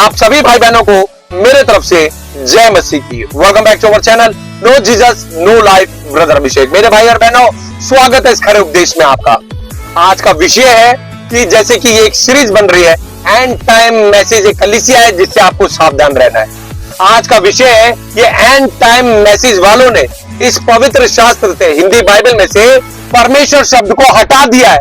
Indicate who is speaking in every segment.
Speaker 1: आप सभी भाई बहनों को मेरे तरफ से जय मसीह की। Welcome back to our channel no Jesus no life brother Abhishek. मेरे भाई और बहनों, स्वागत है इस खरे उपदेश में आपका। आज का विषय है कि जैसे कि ये एक सीरीज बन रही है एंड टाइम मैसेज, एक कलीसिया है जिससे आपको सावधान रहना है। आज का विषय है ये एंड टाइम मैसेज वालों ने इस पवित्र शास्त्र से, हिंदी बाइबल में से परमेश्वर शब्द को हटा दिया है।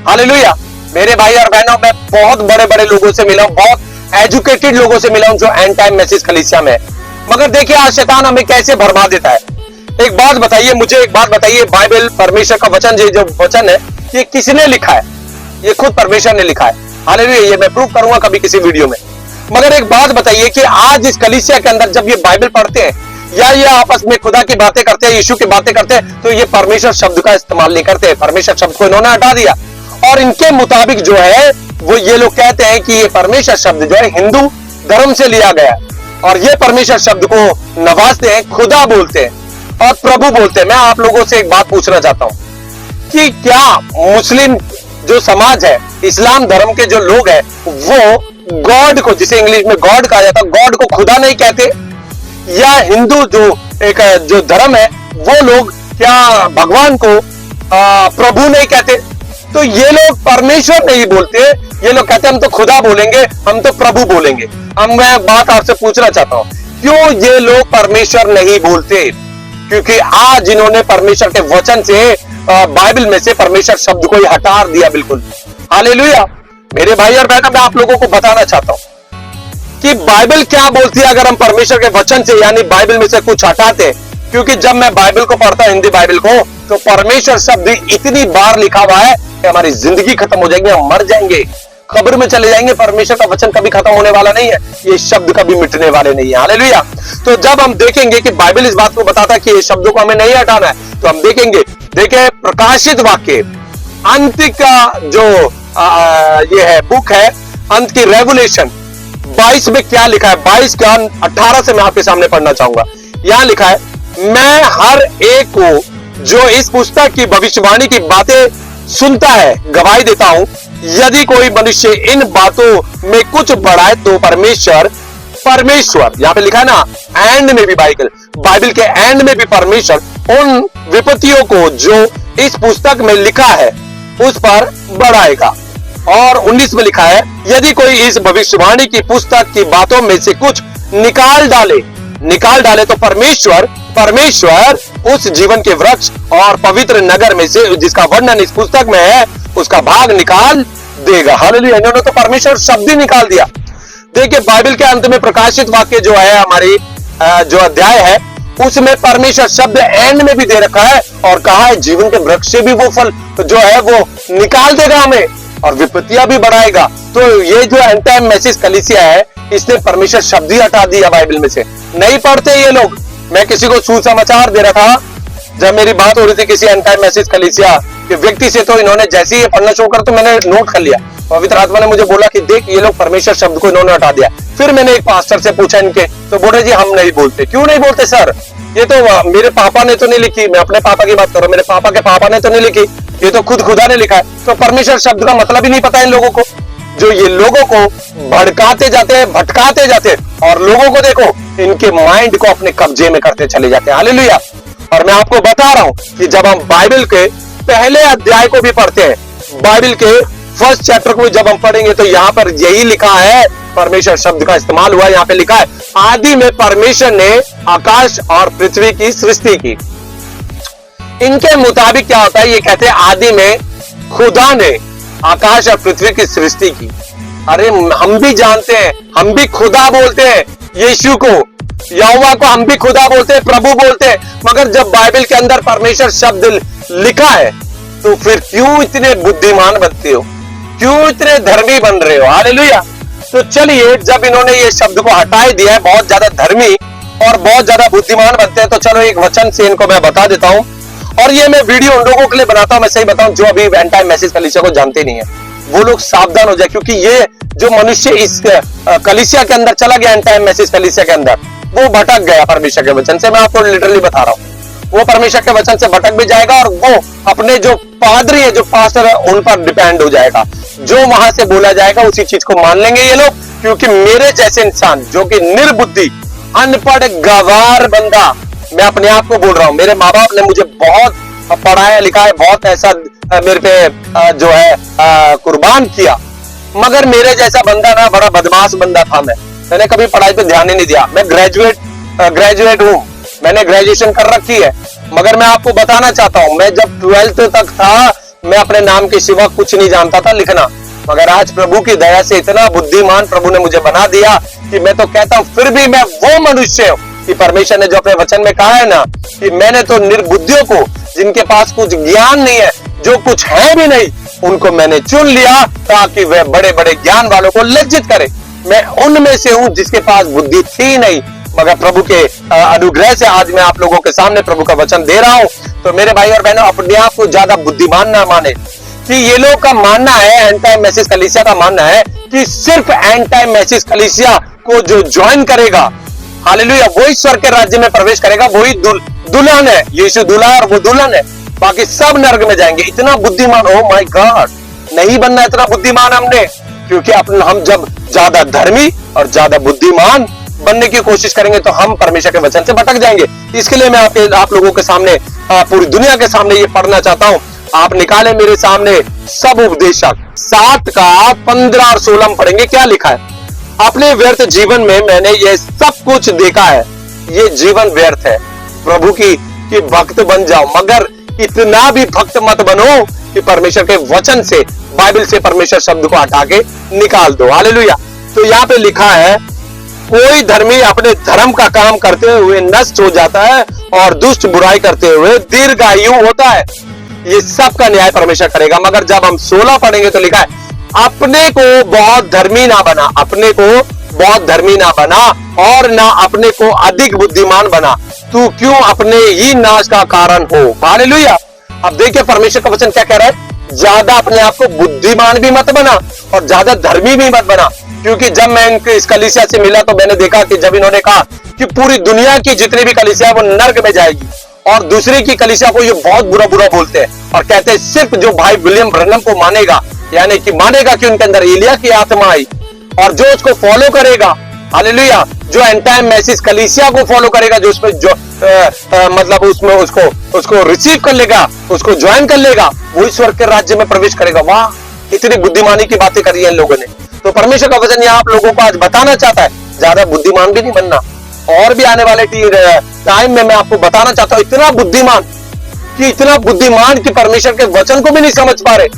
Speaker 1: हालेलुया। मेरे भाई और बहनों, मैं बहुत बड़े बड़े लोगों से मिला हूं, बहुत एजुकेटेड लोगों से मिला हूं जो एंड टाइम मैसेज कलीसिया में है। मगर देखिए आज शैतान हमें कैसे भरमा देता है। एक बात बताइए, मुझे एक बात बताइए, बाइबल परमेश्वर का वचन, ये जो वचन है ये किसने लिखा है? ये खुद परमेश्वर ने लिखा है। हालेलुया। ये मैं प्रूव करूंगा कभी किसी वीडियो में। मगर एक बात बताइए कि आज इस कलीसिया के अंदर जब ये बाइबल पढ़ते हैं या ये आपस में खुदा की बातें करते हैं, यीशु की बातें करते हैं, तो ये परमेश्वर शब्द का इस्तेमाल नहीं करते। परमेश्वर शब्द को इन्होंने हटा दिया और इनके मुताबिक जो है वो ये लोग कहते हैं कि ये परमेश्वर शब्द जो है हिंदू धर्म से लिया गया और ये परमेश्वर शब्द को नवाजते हैं, खुदा बोलते हैं और प्रभु बोलते हैं। मैं आप लोगों से एक बात पूछना चाहता हूं कि क्या मुस्लिम जो समाज है, इस्लाम धर्म के जो लोग हैं, वो गॉड को, जिसे इंग्लिश में गॉड कहा जाता है, गॉड को खुदा नहीं कहते? या हिंदू जो धर्म है वो लोग क्या भगवान को प्रभु नहीं कहते? तो ये लोग परमेश्वर नहीं बोलते, ये लोग कहते हैं हम तो खुदा बोलेंगे, हम तो प्रभु बोलेंगे। अब मैं बात आपसे पूछना चाहता हूं, क्यों ये लोग परमेश्वर नहीं बोलते? क्योंकि आज इन्होंने परमेश्वर के वचन से, बाइबल में से परमेश्वर शब्द को ही हटा दिया बिल्कुल। हालेलुया। मेरे भाई और बहनों, मैं आप लोगों को बताना चाहता हूं कि बाइबल क्या बोलती है अगर हम परमेश्वर के वचन से यानी बाइबल में से कुछ हटाते। क्योंकि जब मैं बाइबल को पढ़ता हूं, हिंदी बाइबल को, तो परमेश्वर शब्द इतनी बार लिखा हुआ है कि हमारी जिंदगी खत्म हो जाएगी, हम मर जाएंगे, कब्र में चले जाएंगे। परमेश्वर का वचन कभी खत्म होने वाला नहीं है, ये शब्द कभी मिटने वाले नहीं है। हालेलुया। तो जब हम देखेंगे कि बाइबल इस बात को बताता है कि ये शब्दों को हमें नहीं हटाना है, तो हम देखेंगे, देखिए प्रकाशित वाक्य अंत का जो ये है बुक है, अंत की रेवलेशन 22 में क्या लिखा है, 22 का 18 से मैं आपके सामने पढ़ना चाहूंगा। यहां लिखा है, मैं हर एक को जो इस पुस्तक की भविष्यवाणी की बातें सुनता है गवाही देता हूं, यदि कोई मनुष्य इन बातों में कुछ बढ़ाए तो परमेश्वर यहां पे लिखा है ना, एंड में भी बाइबल के एंड में भी परमेश्वर उन विपत्तियों को जो इस पुस्तक में लिखा है उस पर बढ़ाएगा। और 19 में लिखा है, यदि कोई इस भविष्यवाणी की पुस्तक की बातों में से कुछ निकाल डाले तो परमेश्वर उस जीवन के वृक्ष और पवित्र नगर में से जिसका वर्णन इस पुस्तक में है उसका भाग निकाल देगा। हालेलुया। इन्होंने तो परमेश्वर शब्द ही निकाल दिया। देखिए बाइबल के अंत में प्रकाशित वाक्य जो है, हमारी जो अध्याय है, उसमें परमेश्वर शब्द एंड में भी दे रखा है और कहा है जीवन के वृक्ष से भी वो फल जो है वो निकाल देगा हमें और विपत्तियां भी बढ़ाएगा। तो ये जो एंड टाइम मैसेज कलीसिया है, इसने परमेश्वर शब्द ही हटा दिया बाइबल में से, नहीं पढ़ते ये लोग। मैं किसी को सुसमाचार दे रहा था, जब मेरी बात हो रही थी किसी एंड टाइम मैसेज कलीसिया के व्यक्ति से, तो इन्होंने जैसे ही पढ़ना शुरू कर तो मैंने नोट कर लिया। पवित्र आत्मा ने मुझे बोला कि देख ये लोग परमेश्वर शब्द को इन्होंने हटा दिया। फिर मैंने एक पास्टर से पूछा इनके, तो बोले जी हम नहीं बोलते। क्यों नहीं बोलते सर? ये तो मेरे पापा ने तो नहीं लिखी, मैं अपने पापा की बात कर रहा हूं, मेरे पापा के पापा ने तो नहीं लिखी, ये तो खुद खुदा ने लिखा है। तो परमेश्वर शब्द का मतलब ही नहीं पता इन लोगों को, जो ये लोगों को भड़काते जाते हैं, भटकाते जाते हैं और लोगों को देखो इनके माइंड को अपने कब्जे में करते चले जाते हैं। हालेलुया। और मैं आपको बता रहा हूं कि जब हम बाइबल के पहले अध्याय को भी पढ़ते हैं, बाइबल के फर्स्ट चैप्टर को जब हम पढ़ेंगे, तो यहाँ पर यही लिखा है, परमेश्वर शब्द का इस्तेमाल हुआ। यहाँ पे लिखा है, आदि में परमेश्वर ने आकाश और पृथ्वी की सृष्टि की। इनके मुताबिक क्या होता है, ये कहते हैं आदि में खुदा ने आकाश और पृथ्वी की सृष्टि की। अरे हम भी जानते हैं, हम भी खुदा बोलते हैं यीशु को, यहोवा को हम भी खुदा बोलते हैं, प्रभु बोलते हैं। मगर जब बाइबल के अंदर परमेश्वर शब्द लिखा है, तो फिर क्यों इतने बुद्धिमान बनते हो, क्यों इतने धर्मी बन रहे हो? हालेलुया। तो चलिए, जब इन्होंने ये शब्द को हटा दिया है, बहुत ज्यादा धर्मी और बहुत ज्यादा बुद्धिमान बनते हैं, तो चलो एक वचन से इनको मैं बता देता हूं। और ये मैं वीडियो उन लोगों के लिए बनाता हूं, मैं सही बताऊं, जो अभी एंड टाइम मैसेज कलीसिया को जानते नहीं है, वो लोग सावधान हो जाए। क्योंकि ये जो मनुष्य इस कलीसिया के अंदर चला गया, एंड टाइम मैसेज कलीसिया के अंदर, वो भटक गया परमेश्वर के वचन से। मैं आपको लिटरली बता रहा हूं, वो परमेश्वर के वचन से भटक भी जाएगा और वो अपने जो पादरी है, जो पास्टर है, उन पर डिपेंड हो जाएगा। जो वहां से बोला जाएगा उसी चीज को मान लेंगे ये लोग, क्योंकि मेरे जैसे इंसान जो कि निर्बुद्धि, अनपढ़, गवार बंदा, मैं अपने आप को बोल रहा हूं, मेरे माँ बाप ने मुझे बहुत पढ़ाया लिखाया, बहुत ऐसा मेरे पे जो है कुर्बान किया, मगर मेरे जैसा बंदा ना, बड़ा बदमाश बंदा था मैंने कभी पढ़ाई पे ध्यान ही नहीं दिया। मैं ग्रेजुएट हूं, मैंने ग्रेजुएशन कर रखी है, मगर मैं आपको बताना चाहता हूं, मैं जब 12th तक था, मैं अपने नाम के सिवा कुछ नहीं जानता था लिखना, मगर आज प्रभु की दया से इतना बुद्धिमान प्रभु ने मुझे बना दिया कि मैं तो कहता हूं फिर भी मैं वो मनुष्य हूं कि परमेश्वर ने जो अपने वचन में कहा है ना, कि मैंने तो निर्बुद्धियों को, जिनके पास कुछ ज्ञान नहीं है, जो कुछ है भी नहीं, उनको मैंने चुन लिया ताकि वह बड़े बड़े ज्ञान वालों को लज्जित करे। मैं उनमें से हूं जिसके पास बुद्धि थी नहीं, मगर प्रभु के अनुग्रह से आज मैं आप लोगों के सामने प्रभु का वचन दे रहा हूं। तो मेरे भाई और बहनों, अपने आप को ज्यादा बुद्धिमान ना माने, कि ये लोग का मानना है, एंड टाइम मैसेज कलीसिया का मानना है कि सिर्फ एंड टाइम मैसेज कलीसिया को जो ज्वाइन करेगा, हालेलुया, वही स्वर्ग के राज्य में प्रवेश करेगा, वही दुल्हन है, यीशु दूल्हा और वो दुल्हन है, बाकी सब नर्क में जाएंगे। इतना बुद्धिमान, ओ माय गॉड, नहीं बनना इतना बुद्धिमान हमने, क्योंकि हम जब ज्यादा धर्मी और ज्यादा बुद्धिमान बनने की कोशिश करेंगे तो हम परमेश्वर के वचन से भटक जाएंगे। इसके लिए मैं आप लोगों के सामने, पूरी दुनिया के सामने ये पढ़ना चाहता हूं। आप निकाले मेरे सामने सब उपदेशक 7 का 15 और 16 में पढ़ेंगे। क्या लिखा है? अपने व्यर्थ जीवन में मैंने ये सब कुछ देखा है, ये जीवन व्यर्थ है। प्रभु की भक्त बन जाओ, मगर इतना भी भक्त मत बनो कि परमेश्वर के वचन से, बाइबल से परमेश्वर शब्द को हटा के निकाल दो। हालेलुया। तो यहाँ पे लिखा है, कोई धर्मी अपने धर्म का काम करते हुए नष्ट हो जाता है और दुष्ट बुराई करते हुए दीर्घायु होता है। ये सब का न्याय परमेश्वर करेगा। मगर जब हम 16 पढ़ेंगे तो लिखा है, अपने को बहुत धर्मी ना बना, अपने को बहुत धर्मी ना बना और ना अपने को अधिक बुद्धिमान बना, तू क्यों अपने ही नाश का कारण हो। हालेलुया। अब देखिए परमेश्वर का वचन क्या कह रहा है, ज्यादा अपने आप को बुद्धिमान भी मत बना और ज्यादा धर्मी भी मत बना। क्योंकि जब मैं इनके इस कलीसिया से मिला तो मैंने देखा कि जब इन्होंने कहा कि पूरी दुनिया की जितनी भी कलीसिया है वो नर्क में जाएगी, और दूसरी की कलीसिया को ये बहुत बुरा बुरा बोलते हैं और कहते हैं सिर्फ जो भाई विलियम ब्रनम को मानेगा, यानी कि मानेगा कि उनके अंदर एलिया की आत्मा आई, और जो उसको फॉलो करेगा, हालेलुया, जो एंड टाइम मैसेज कलीसिया को फॉलो करेगा, जो उसमें जो मतलब उसमें उसको रिसीव कर लेगा, उसको ज्वाइन कर लेगा, वो ईश्वर के राज्य में प्रवेश करेगा। वाह, इतनी बुद्धिमानी की बातें करी है इन लोगों ने। तो परमेश्वर का वचन यहाँ आप लोगों को आज बताना चाहता है, ज्यादा बुद्धिमान भी नहीं बनना। और भी आने वाले टाइम में मैं आपको बताना चाहता हूँ, इतना बुद्धिमान कि परमेश्वर के वचन को भी नहीं समझ पा रहे,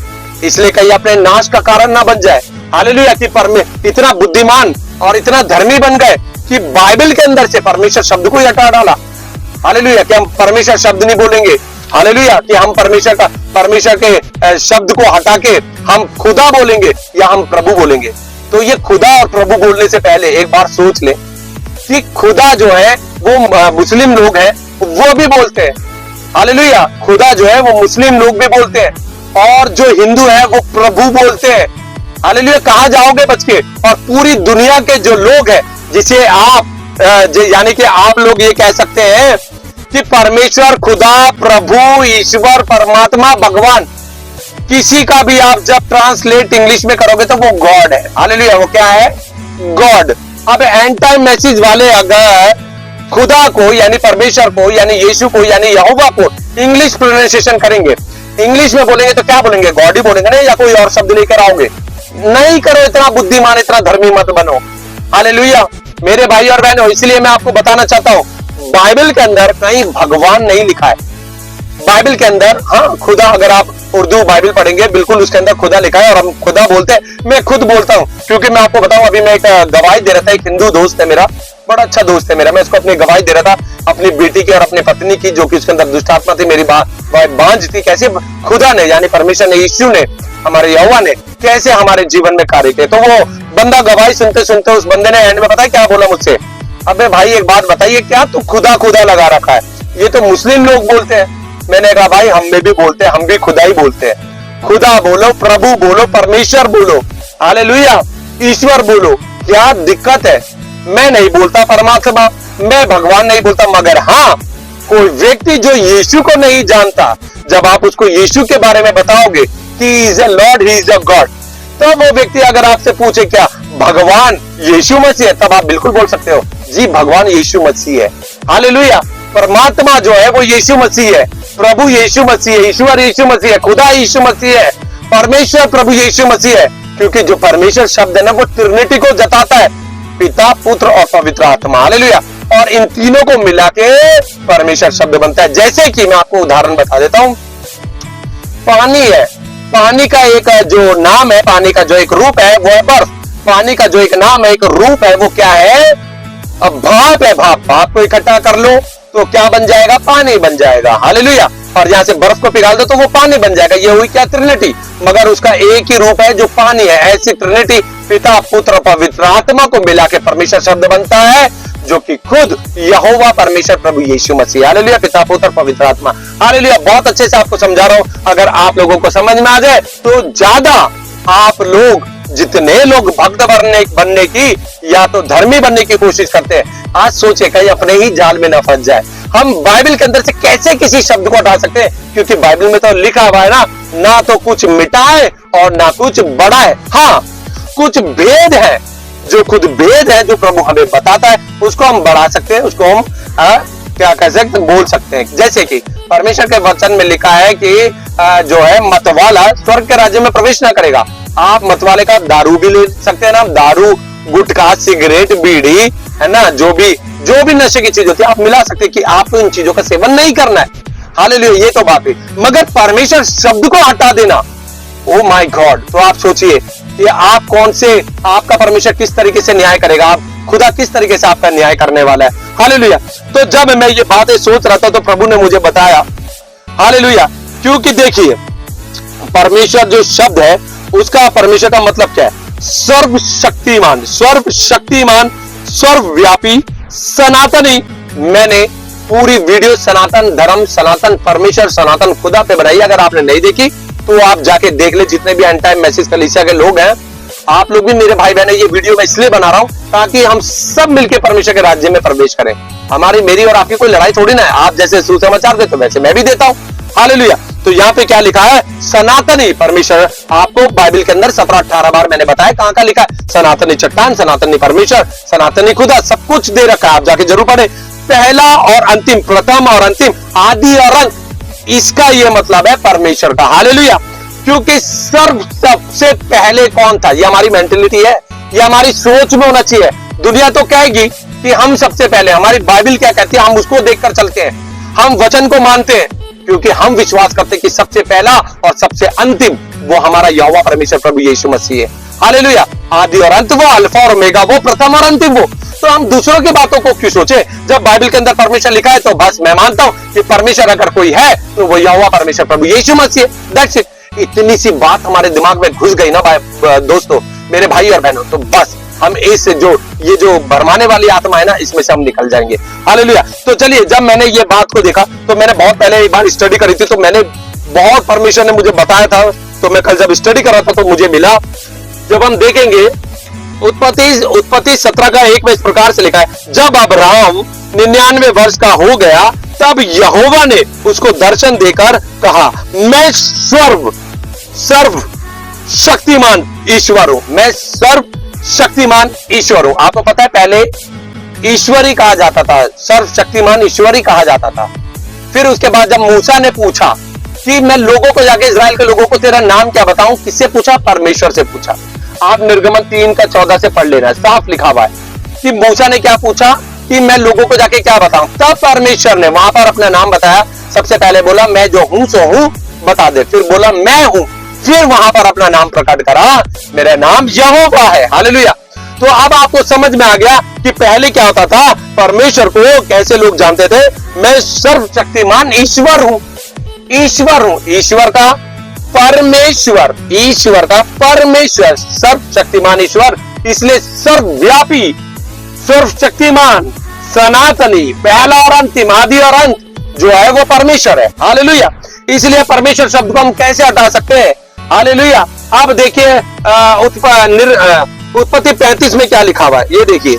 Speaker 1: इसलिए कहीं अपने नाश का कारण ना बन जाए। हालेलुया। कि इतना बुद्धिमान और इतना धर्मी बन गए कि बाइबल के अंदर से परमेश्वर शब्द को ही हटा डाला। हालेलुया। कि हम परमेश्वर शब्द नहीं बोलेंगे। हालेलुया। कि हम परमेश्वर के शब्द को हटा के हम खुदा बोलेंगे या हम प्रभु बोलेंगे। तो ये खुदा और प्रभु बोलने से पहले एक बार सोच ले कि खुदा जो है वो मुस्लिम लोग हैं, वो भी बोलते हैं। हालेलुया। खुदा जो है वो मुस्लिम लोग भी बोलते हैं, और जो हिंदू है वो प्रभु बोलते हैं। हालेलुया। कहां जाओगे बच के? और पूरी दुनिया के जो लोग हैं, जिसे आप यानी कि आप लोग ये कह सकते हैं कि परमेश्वर, खुदा, प्रभु, ईश्वर, परमात्मा, भगवान, किसी का भी आप जब ट्रांसलेट इंग्लिश में करोगे तो वो गॉड है। हालेलुया। वो क्या है? गॉड। अब एंड टाइम मैसेज वाले अगर खुदा को यानी परमेश्वर को यानी यीशु को यानी यहोवा को इंग्लिश प्रोनाउंसिएशन करेंगे, इंग्लिश में बोलेंगे तो क्या बोलेंगे? गॉड ही बोलेंगे ना, या कोई और शब्द लेकर आओगे? नहीं करो, इतना बुद्धिमान, इतना धर्मी मत बनो। हालेलुया। मेरे भाई और बहनों, इसलिए मैं आपको बताना चाहता हूं, बाइबल के अंदर कहीं भगवान नहीं लिखा है। बाइबल के अंदर हाँ खुदा, अगर आप उर्दू बाइबल पढ़ेंगे बिल्कुल उसके अंदर खुदा लिखा है, और हम खुदा बोलते हैं। मैं खुद बोलता हूँ, क्योंकि मैं आपको बताऊं, अभी मैं एक गवाही दे रहा था, एक हिंदू दोस्त है मेरा, बड़ा अच्छा दोस्त है मेरा, मैं उसको अपनी गवाही दे रहा था अपनी बेटी की और अपनी पत्नी की, जो कि उसके अंदर दुष्ट आत्मा थी, मेरी बांझ थी। कैसे खुदा ने यानी परमेश्वर ने, यीशु ने, हमारे यहोवा ने कैसे हमारे जीवन में कार्य किए। तो वो बंदा गवाही सुनते सुनते उस बंदे ने एंड में पता है क्या बोला मुझसे? अबे भाई एक बात बताइए, क्या तू खुदा खुदा लगा रखा है? ये तो मुस्लिम लोग बोलते हैं। मैंने कहा भाई हम में भी बोलते हैं, हम भी खुदा ही बोलते हैं। खुदा बोलो, प्रभु बोलो, परमेश्वर बोलो, हालेलुया, ईश्वर बोलो, क्या दिक्कत है? मैं नहीं बोलता परमात्मा, मैं भगवान नहीं बोलता, मगर हाँ कोई व्यक्ति जो यीशु को नहीं जानता, जब आप उसको यीशु के बारे में बताओगे कि he is a Lord, he is a god, तो वो व्यक्ति अगर आपसे पूछे क्या भगवान यीशु मसीह है, तब आप बिल्कुल बोल सकते हो जी भगवान यीशु मसीह है। हालेलुया। परमात्मा जो है वो यीशु मसीह है, प्रभु यीशु मसीह है, ईश्वर यीशु मसीह है, खुदा यीशु मसीह है, परमेश्वर प्रभु यीशु मसीह है। क्योंकि जो परमेश्वर शब्द है ना वो ट्रिनिटी को जताता है, पिता, पुत्र और पवित्र आत्मा। हालेलुया। और इन तीनों को मिला के परमेश्वर शब्द बनता है। जैसे कि मैं आपको उदाहरण बता देता हूं, पानी है, पानी का एक जो नाम है, पानी का जो एक रूप है वो है बर्फ। पानी का जो एक नाम है, एक रूप है, वो क्या है? अब भाप है। भाप को इकट्ठा कर लो तो क्या बन जाएगा? पानी बन जाएगा। हालेलुया। और यहां से बर्फ को पिघाल दो तो वो पानी बन जाएगा। ये हुई क्या? ट्रिनिटी। मगर उसका एक ही रूप है जो पानी है। ऐसी ट्रिनिटी पिता, पुत्र, पवित्र आत्मा को मिला के परमेश्वर शब्द बनता है, जो कि खुद यहोवा परमेश्वर प्रभु यीशु मसीह। हालेलुया। पिता, पुत्र, पवित्र आत्मा। हालेलुया। बहुत अच्छे से आपको समझा रहा हूं। अगर आप लोगों को समझ में आ जाए तो ज्यादा आप लोग, जितने लोग भक्त बनने की या तो धर्मी बनने की कोशिश करते हैं, आज सोचे कहीं अपने ही जाल में न फंस जाए। हम बाइबल के अंदर से कैसे किसी शब्द को हटा सकते हैं? क्योंकि बाइबल में तो लिखा हुआ है ना तो कुछ मिटा है और ना कुछ बढ़ा है। हाँ, कुछ भेद है, जो खुद भेद है जो प्रभु हमें बताता है, उसको हम बढ़ा सकते हैं, उसको हम क्या कह सकते, बोल सकते हैं। जैसे कि परमेश्वर के वचन में लिखा है कि जो है मतवाला स्वर्ग के राज्य में प्रवेश ना करेगा। आप मतवाले का दारू भी ले सकते हैं ना, दारू, गुटखा, सिगरेट, बीड़ी, है ना, जो भी नशे की चीज होती है आप मिला सकते हैं कि आपको इन चीजों का सेवन नहीं करना है। हालेलुया। ये तो बात है। मगर परमेश्वर शब्द को हटा देना, ओ माय गॉड, तो आप सोचिए कि आप आपका परमेश्वर किस तरीके से न्याय करेगा, आप खुदा किस तरीके से आपका न्याय करने वाला है। हालेलुया। तो जब मैं ये बातें सोच रहा था तो प्रभु ने मुझे बताया। हालेलुया। क्योंकि देखिए परमेश्वर जो शब्द है उसका, परमेश्वर का मतलब क्या है? सर्वशक्तिमान, सर्वशक्तिमान, सर्वव्यापी, सनातनी। मैंने पूरी वीडियो सनातन धर्म, सनातन परमेश्वर, सनातन खुदा पे बनाई। अगर आपने नहीं देखी तो आप जाके देख ले। जितने भी एंड टाइम मैसेज कलीसिया के लोग हैं, आप लोग भी मेरे भाई बहन, ये वीडियो मैं इसलिए बना रहा हूं ताकि हम सब मिलकर परमेश्वर के राज्य में प्रवेश करें। मेरी और आपकी कोई लड़ाई थोड़ी ना है। आप जैसे सुसमाचार देते हो वैसे मैं भी देता हूं। हालेलुया। तो यहाँ पे क्या लिखा है? सनातनी परमेश्वर। आपको बाइबल के अंदर 17-18 बार मैंने बताया कहां का लिखा है। सनातनी चट्टान, सनातनी परमेश्वर, सनातनी खुदा, सब कुछ दे रखा है। आप जाके जरूर पढ़े। पहला और अंतिम, प्रथम और अंतिम, आदि और अंत, इसका ये मतलब है परमेश्वर का। हालेलुया। क्योंकि सबसे पहले कौन था? ये हमारी मेंटेलिटी है, ये हमारी सोच में होना चाहिए। दुनिया तो कहेगी कि हम सबसे पहले, हमारी बाइबल क्या कहती है, हम उसको देखकर चलते हैं, हम वचन को मानते हैं, क्योंकि हम विश्वास करते हैं कि सबसे पहला और सबसे अंतिम वो हमारा यहोवा परमेश्वर प्रभु यीशु मसीह है। हालेलुया। आदि और अंत वो, अल्फा और ओमेगा वो, प्रथम और अंतिम वो। तो हम दूसरों की बातों को क्यों सोचे? जब बाइबल के अंदर परमेश्वर लिखा है तो बस मैं मानता हूं कि परमेश्वर अगर कोई है तो वो यहोवा परमेश्वर प्रभु यीशु मसीह है। That's it. इतनी सी बात हमारे दिमाग में घुस गई ना दोस्तों, मेरे भाई और बहनों, तो बस हम इससे ये जो भरमाने वाली आत्मा है ना, इसमें से हम निकल जाएंगे। हालेलुया। तो चलिए, जब मैंने ये बात को देखा तो मैंने बहुत पहले एक बार स्टडी करी थी, तो मैंने बहुत परमेश्वर ने मुझे बताया था। तो मैं कल जब स्टडी कर रहा था तो मुझे मिला, जब हम देखेंगे उत्पत्ति 17 का 1 में इस प्रकार से लिखा है, जब अब्राहम 99 वर्ष का हो गया तब यहोवा ने उसको दर्शन देकर कहा, मैं सर्व शक्तिमान ईश्वर हूं, मैं सर्व शक्तिमान ईश्वर हूं। आपको पता है पहले ईश्वर ही कहा जाता था, सर्वशक्तिमान ईश्वर ही कहा जाता था। फिर उसके बाद जब मूसा ने पूछा कि मैं लोगों को जाके, इजराइल के लोगों को तेरा नाम क्या बताऊं, किससे पूछा? परमेश्वर से पूछा। आप निर्गमन 3 का 14 से पढ़ लेना, साफ लिखा हुआ है कि मूसा ने क्या पूछा कि मैं लोगों को जाके क्या बताऊं। तब परमेश्वर ने वहां पर अपना नाम बताया। सबसे पहले बोला मैं जो हूं सो हूं, बता दे। फिर बोला मैं हूं। फिर वहां पर अपना नाम प्रकट करा, मेरा नाम यहोवा है। हालेलुया। तो अब आपको समझ में आ गया कि पहले क्या होता था, परमेश्वर को कैसे लोग जानते थे, मैं सर्वशक्तिमान ईश्वर हूं। ईश्वर हूं, ईश्वर का परमेश्वर, ईश्वर का परमेश्वर, सर्वशक्तिमान ईश्वर, इसलिए सर्वव्यापी, सर्वशक्तिमान, सनातनी, पहला और अंतिम, आदि और अंत जो है वो परमेश्वर है। हालेलुया। इसलिए परमेश्वर शब्द को हम कैसे हटा सकते हैं? हालेलुया। अब देखिए उत्पत्ति 35 में क्या लिखा हुआ है, ये देखिए।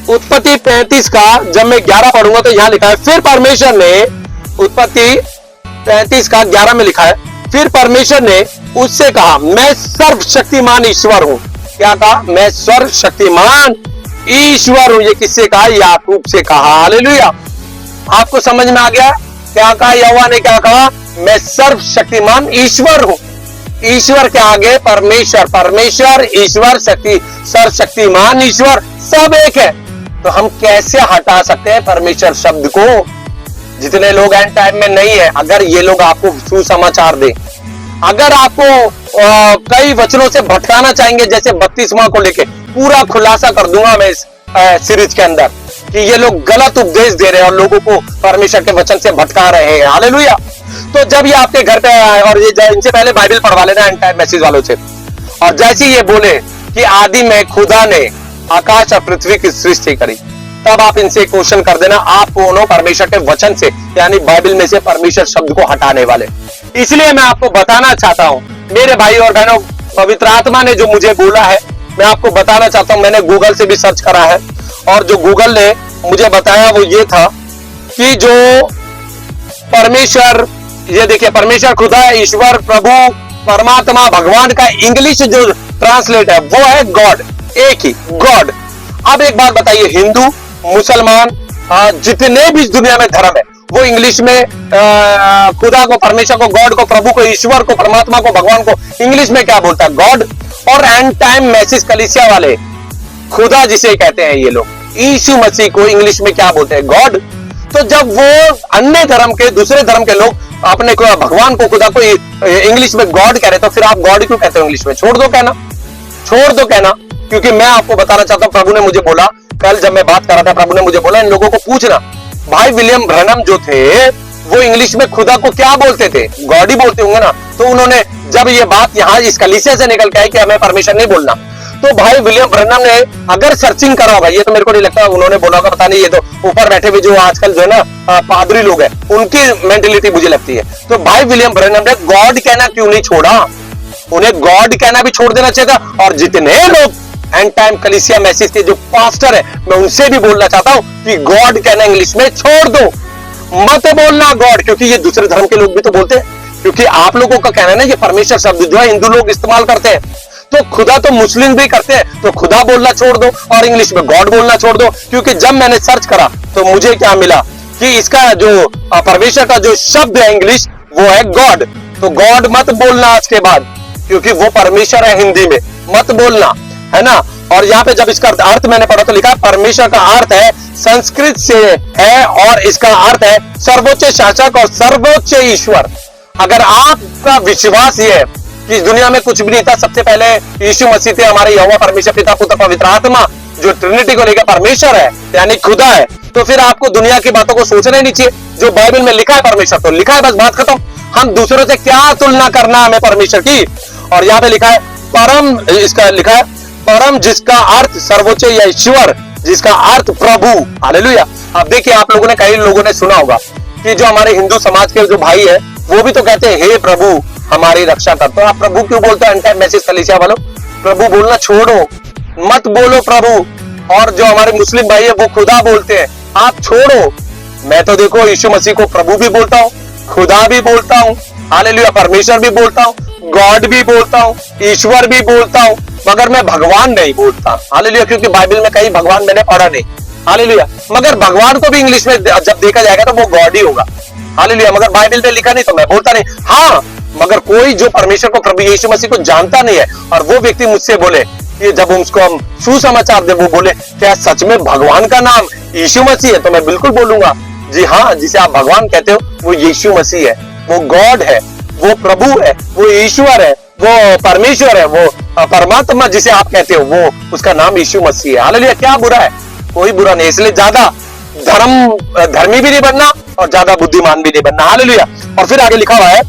Speaker 1: उत्पत्ति 35 का जब मैं 11 पढ़ूंगा तो यहां लिखा है, फिर परमेश्वर ने, उत्पत्ति 35 का 11 में लिखा है, फिर परमेश्वर ने उससे कहा, मैं सर्वशक्तिमान ईश्वर हूं, क्या कहा? मैं सर्वशक्तिमान ईश्वर हूं। ये किससे कहा? याकूब से कहा। हालेलुया। आपको समझ में आ गया क्या कहा? यहोवा ने क्या कहा? मैं सर्वशक्तिमान ईश्वर हूं। ईश्वर के आगे परमेश्वर, परमेश्वर, ईश्वर, शक्ति, सर्वशक्तिमान ईश्वर सब एक है। तो हम कैसे हटा सकते हैं परमेश्वर शब्द को? जितने लोग एंड टाइम में नहीं है, अगर ये लोग आपको सुसमाचार दे, अगर आपको कई वचनों से भटकाना चाहेंगे, जैसे बपतिस्मा को लेके पूरा खुलासा कर दूंगा मैं इस सीरीज के अंदर कि ये लोग गलत उपदेश दे रहे हैं और लोगों को परमेश्वर के वचन से भटका रहे हैं। हालेलुया। तो जब ये आपके घर पे आए, और ये इनसे पहले बाइबल पढ़वा लेना एंड टाइम मैसेज वालों से, और जैसे ये बोले कि आदि में खुदा ने आकाश और पृथ्वी की सृष्टि करी, तब आप इनसे क्वेश्चन कर देना, आप कौन हो परमेश्वर के वचन से, यानी बाइबल में से परमेश्वर शब्द को हटाने वाले। इसलिए मैं आपको बताना चाहता हूं मेरे भाई और बहनों, पवित्र आत्मा ने जो मुझे बोला है मैं आपको बताना चाहता हूं। मैंने गूगल से भी सर्च करा है, और जो गूगल ने मुझे बताया वो ये था कि जो परमेश्वर, ये देखिए, परमेश्वर खुदा है, ईश्वर, प्रभु, परमात्मा, भगवान का इंग्लिश जो ट्रांसलेट है वो है गॉड, एक ही गॉड। अब एक बात बताइए, हिंदू, मुसलमान, जितने भी दुनिया में धर्म है वो इंग्लिश में खुदा को, परमेश्वर को, गॉड को, प्रभु को, ईश्वर को, परमात्मा को, भगवान को इंग्लिश में क्या बोलता है? गॉड। और एंड टाइम मैसेज कलीसिया वाले खुदा जिसे कहते हैं ये लोग, यीशु मसीह को इंग्लिश में क्या बोलते हैं? गॉड। तो जब वो अन्य धर्म के, दूसरे धर्म के लोग अपने को, भगवान को, खुदा को इंग्लिश में गॉड कह रहे, तो फिर आप गॉड क्यों कहते हो इंग्लिश में? छोड़ दो कहना, छोड़ दो कहना। क्योंकि मैं आपको बताना चाहता हूं, प्रभु ने मुझे बोला, कल जब मैं बात कर रहा था, प्रभु ने मुझे बोला इन लोगों को पूछना, भाई विलियम ब्रैनम जो थे वो इंग्लिश में खुदा को क्या बोलते थे? गॉड ही बोलते होंगे ना। तो उन्होंने जब ये बात यहाँ इस कलीसिया से निकल के आई कि हमें परमेश्वर नहीं बोलना, तो भाई विलियम ब्रैनम ने अगर सर्चिंग करा होगा, ये तो मेरे को नहीं लगता उन्होंने बोला होगा, पता नहीं, ये तो ऊपर बैठे हुए जो आजकल जो है ना पादरी लोग हैं उनकी मेंटेलिटी मुझे लगती है। तो भाई विलियम ब्रैनम ने गॉड कहना क्यों नहीं छोड़ा? उन्हें गॉड कहना भी छोड़ देना चाहिए था। और जितने लोग एंड टाइम कलीसिया मैसेज के जो पास्टर है, मैं उनसे भी बोलना चाहता हूं कि गॉड कहना इंग्लिश में छोड़ दो, मत बोलना गॉड, क्योंकि ये दूसरे धर्म के लोग भी तो बोलते हैं। क्योंकि आप लोगों का कहना है ना, ये परमेश्वर शब्द जो है हिंदू लोग इस्तेमाल करते हैं, तो खुदा तो मुस्लिम भी करते हैं, तो खुदा बोलना छोड़ दो और इंग्लिश में गॉड बोलना छोड़ दो। क्योंकि जब मैंने सर्च करा तो मुझे क्या मिला कि इसका जो परमेश्वर का जो शब्द है इंग्लिश वो है गॉड। तो गॉड मत बोलना आज के बाद, क्योंकि वो परमेश्वर है, हिंदी में मत बोलना, है ना। और यहाँ पे जब इसका अर्थ मैंने पढ़ा तो लिखा परमेश्वर का अर्थ है, संस्कृत से है, और इसका अर्थ है सर्वोच्च शासक और सर्वोच्च ईश्वर। अगर आपका विश्वास ये है कि इस दुनिया में कुछ भी नहीं था, सबसे पहले यीशु मसीह थे, हमारे यहोवा परमेश्वर पिता पुत्र पवित्र आत्मा जो ट्रिनिटी को लेकर परमेश्वर है, यानी खुदा है, तो फिर आपको दुनिया की बातों को सोचना ही नहीं चाहिए। जो बाइबल में लिखा है परमेश्वर तो लिखा है, बस बात खत्म। हम दूसरों से क्या तुलना करना हमें परमेश्वर की? और यहाँ पे लिखा है परम, इसका लिखा है परम, जिसका अर्थ सर्वोच्च या ईश्वर, जिसका अर्थ प्रभु। हालेलुया। अब देखिए, आप लोगों ने, कई लोगों ने सुना होगा कि जो हमारे हिंदू समाज के जो भाई है वो भी तो कहते हैं हे प्रभु हमारी रक्षा कर। तो आप प्रभु क्यों बोलते हैं? मैसेज कलीसिया वालों, प्रभु बोलना छोड़ो, मत बोलो प्रभु। और जो हमारे मुस्लिम भाई है वो खुदा बोलते हैं, आप छोड़ो। मैं तो देखो यीशु मसीह को प्रभु भी बोलता हूँ, खुदा भी बोलता हूँ, हालेलुया, परमेश्वर भी बोलता हूँ, गॉड भी बोलता हूँ, ईश्वर भी बोलता हूँ, मगर मैं भगवान नहीं बोलता। हालेलुया। क्योंकि बाइबल में कहीं भगवान मैंने पढ़ा नहीं। हालेलुया। मगर भगवान को भी इंग्लिश में जब देखा जाएगा तो वो गॉड ही होगा। हालेलुया। मगर बाइबल में लिखा नहीं तो मैं बोलता नहीं। हाँ, मगर कोई जो परमेश्वर को, प्रभु यीशु मसीह को जानता नहीं है, और वो व्यक्ति मुझसे बोले कि जब उसको हम सुसमाचार दे, वो बोले क्या सच में भगवान का नाम यीशु मसीह है? तो मैं बिल्कुल बोलूंगा जी हाँ, जिसे आप भगवान कहते हो वो यीशु मसीह है, वो गॉड है, वो प्रभु है, वो ईश्वर है, वो परमेश्वर है, वो परमात्मा जिसे आप कहते हो वो, उसका नाम यीशु मसीह है। हालेलुया। क्या बुरा है? कोई बुरा नहीं। इसलिए ज्यादा धर्मी भी नहीं बनना और ज्यादा बुद्धिमान भी नहीं बनना। हालेलुया। और फिर आगे लिखा हुआ है,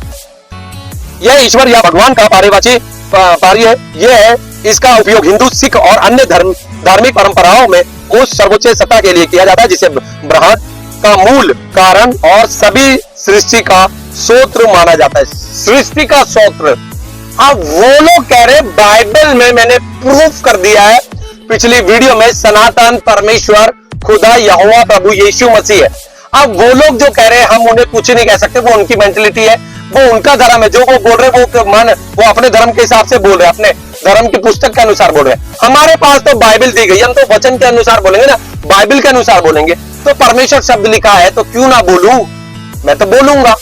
Speaker 1: यह ईश्वर या भगवान का पारिवाची कार्य है, यह है, इसका उपयोग हिंदू, सिख और अन्य धार्मिक परंपराओं में उस सर्वोच्च सत्ता के लिए किया जाता है जिसे ब्रह्मांड का मूल कारण और सभी सृष्टि का स्रोत माना जाता है। सृष्टि का स्रोत। अब वो लोग कह रहे बाइबल में मैंने प्रूफ कर दिया है पिछली वीडियो में, सनातन परमेश्वर खुदा यहोवा प्रभु यीशु मसीह है। अब वो लोग जो कह रहे हैं हम उन्हें कुछ नहीं कह सकते, वो उनकी मेंटेलिटी है, वो उनका धर्म है, जो वो बोल रहे हैं वो अपने धर्म के हिसाब से बोल रहे हैं, अपने धर्म की पुस्तक के अनुसार बोल रहे हैं। हमारे पास तो बाइबल दी गई, हम तो वचन के अनुसार बोलेंगे ना, बाइबल के अनुसार बोलेंगे। तो परमेश्वर शब्द लिखा है तो क्यों ना बोलूं, मैं तो बोलूंगा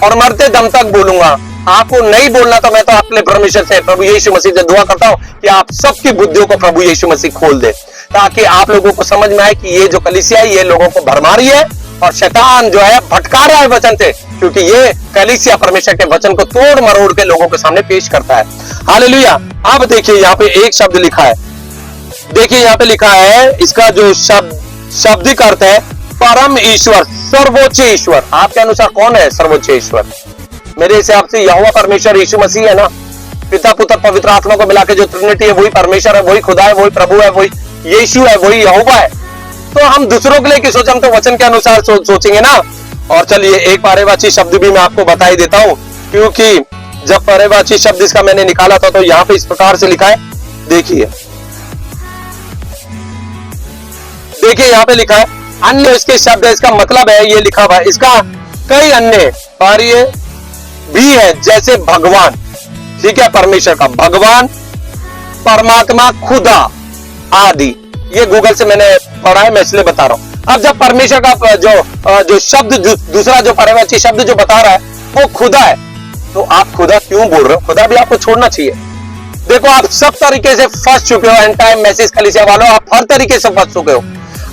Speaker 1: और मरते दम तक बोलूंगा। आपको नहीं बोलना तो मैं तो अपने परमेश्वर से प्रभु यीशु मसीह से दुआ करता हूं कि आप सबकी बुद्धियों को प्रभु यीशु मसीह खोल दे, ताकि आप लोगों को समझ में आए कि ये जो कलीसिया है ये लोगों को भरमा रही है और शैतान जो है भटका रहा है वचन से, क्योंकि ये कलीसिया परमेश्वर के वचन को तोड़ मरोड़ के लोगों के सामने पेश करता है। हालेलुया। अब देखिए यहाँ पे एक शब्द लिखा है, देखिए यहाँ पे लिखा है, इसका जो शाब्दिक अर्थ है परम ईश्वर, सर्वोच्च ईश्वर। आपके अनुसार कौन है सर्वोच्च ईश्वर? मेरे हिसाब से यहोवा परमेश्वर यीशु मसीह है ना, पिता पुत्र पवित्र आत्मा को मिला के जो ट्रिनिटी है वही परमेश्वर है, वही खुदा है, वही प्रभु है, वही यीशु है, वही यहोवा है। तो हम दूसरों के लिए की सोच, हम तो वचन के अनुसार सोचेंगे ना। और चलिए एक पर्यायवाची शब्द भी मैं आपको बता ही देता हूं, क्योंकि जब पर्यायवाची शब्द इसका मैंने निकाला था तो यहाँ पे इस प्रकार से लिखा है, देखिए यहाँ पे लिखा है अन्य इसके शब्द है, इसका मतलब है ये लिखा हुआ है, इसका कई अन्य कार्य भी है, जैसे भगवान, ठीक है, परमेश्वर का भगवान, परमात्मा, खुदा आदि। ये गूगल से मैंने पढ़ा है, मैं इसलिए बता रहा हूं। अब जब परमेश्वर का जो शब्द दूसरा जो पर्यायवाची शब्द जो बता रहा है वो खुदा है, तो आप खुदा क्यों बोल रहे हो? खुदा भी आपको छोड़ना चाहिए। देखो आप सब तरीके से फंस चुके हो, एंड टाइम मैसेज कलीसिया वालों, आप हर तरीके से फंस चुके हो।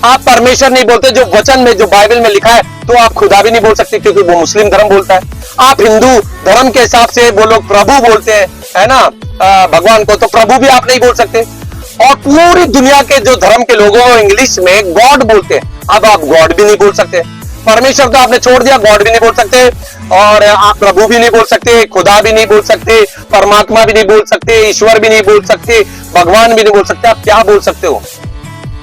Speaker 1: आप परमेश्वर नहीं बोलते जो वचन में, जो बाइबल में लिखा है, तो आप खुदा भी नहीं बोल सकते क्योंकि वो मुस्लिम धर्म बोलता है। आप हिंदू धर्म के हिसाब से वो लोग प्रभु बोलते हैं, है ना, भगवान को, तो प्रभु भी आप नहीं बोल सकते। और पूरी दुनिया के जो धर्म के लोगों इंग्लिश में गॉड बोलते हैं, अब आप गॉड भी नहीं बोल सकते। परमेश्वर तो आपने छोड़ दिया, गॉड भी नहीं बोल सकते, और आप प्रभु भी नहीं बोल सकते, खुदा भी नहीं बोल सकते, परमात्मा भी नहीं बोल सकते, ईश्वर भी नहीं बोल सकते, भगवान भी नहीं बोल सकते। आप क्या बोल सकते हो?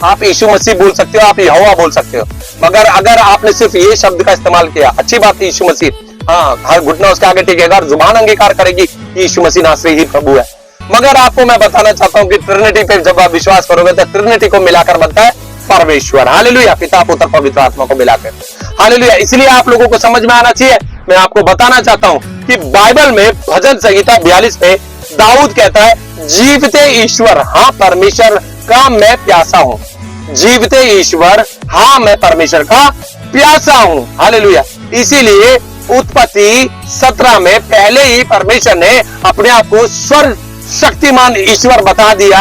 Speaker 1: आप यीशु मसीह बोल सकते हो, आप यहोवा बोल सकते हो। मगर अगर आपने सिर्फ ये शब्द का इस्तेमाल किया, अच्छी बात है, यीशु मसीह, हाँ, हर घुटना उसके आगे टिकेगा, जुबान अंगीकार करेगी यीशु मसीह नासरी ही प्रभु है। मगर आपको मैं बताना चाहता हूं कि ट्रिनिटी पे जब आप विश्वास करोगे तो ट्रिनिटी को मिलाकर बनता है परमेश्वर। हालेलुया, पिता पुत्र पवित्र आत्मा को मिलाकर। हालेलुया। इसलिए आप लोगों को समझ में आना चाहिए। मैं आपको बताना चाहता हूं कि बाइबल में भजन संहिता 42 में दाऊद कहता है, जीवते ईश्वर, हाँ परमेश्वर का मैं प्यासा हूं। जीवते ईश्वर, हाँ मैं परमेश्वर का प्यासा हूं। हालेलुया। इसीलिए उत्पत्ति 17 में पहले ही परमेश्वर ने अपने आप को स्वर्ग शक्तिमान ईश्वर बता दिया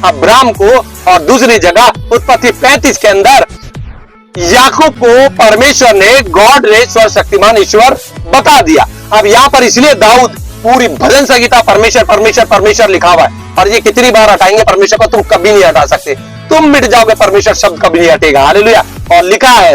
Speaker 1: अब्राहम को, और दूसरी जगह उत्पत्ति 35 के अंदर याकूब को परमेश्वर ने, गॉड ने स्वर्ग शक्तिमान ईश्वर बता दिया। अब यहाँ पर इसलिए दाऊद पूरी भजन संहिता परमेश्वर परमेश्वर परमेश्वर लिखा हुआ है, और ये कितनी बार हटाएंगे परमेश्वर को, तुम कभी नहीं हटा सकते, तुम मिट जाओगे, परमेश्वर शब्द कभी नहीं हटेगा। हालेलुया। और लिखा है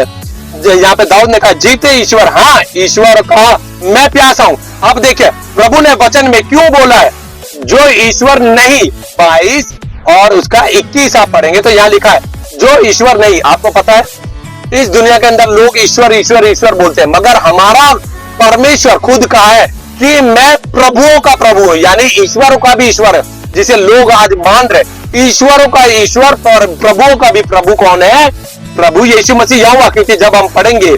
Speaker 1: यहाँ पे दाऊद ने कहा, जीते ईश्वर, हाँ ईश्वर का मैं प्यासा हूं। अब देखिए प्रभु ने वचन में क्यों बोला है, जो ईश्वर नहीं, 22 और उसका 21 आप पढ़ेंगे तो यहाँ लिखा है, जो ईश्वर नहीं। आपको पता है इस दुनिया के अंदर लोग ईश्वर ईश्वर ईश्वर बोलते हैं, मगर हमारा परमेश्वर खुद कहा है कि मैं प्रभुओं का प्रभु हूं, यानी ईश्वरों का भी ईश्वर है, जिसे लोग आज मान रहे। ईश्वरों का ईश्वर और प्रभुओं का भी प्रभु कौन है? प्रभु यीशु मसीह यहोवा, क्योंकि जब हम पढ़ेंगे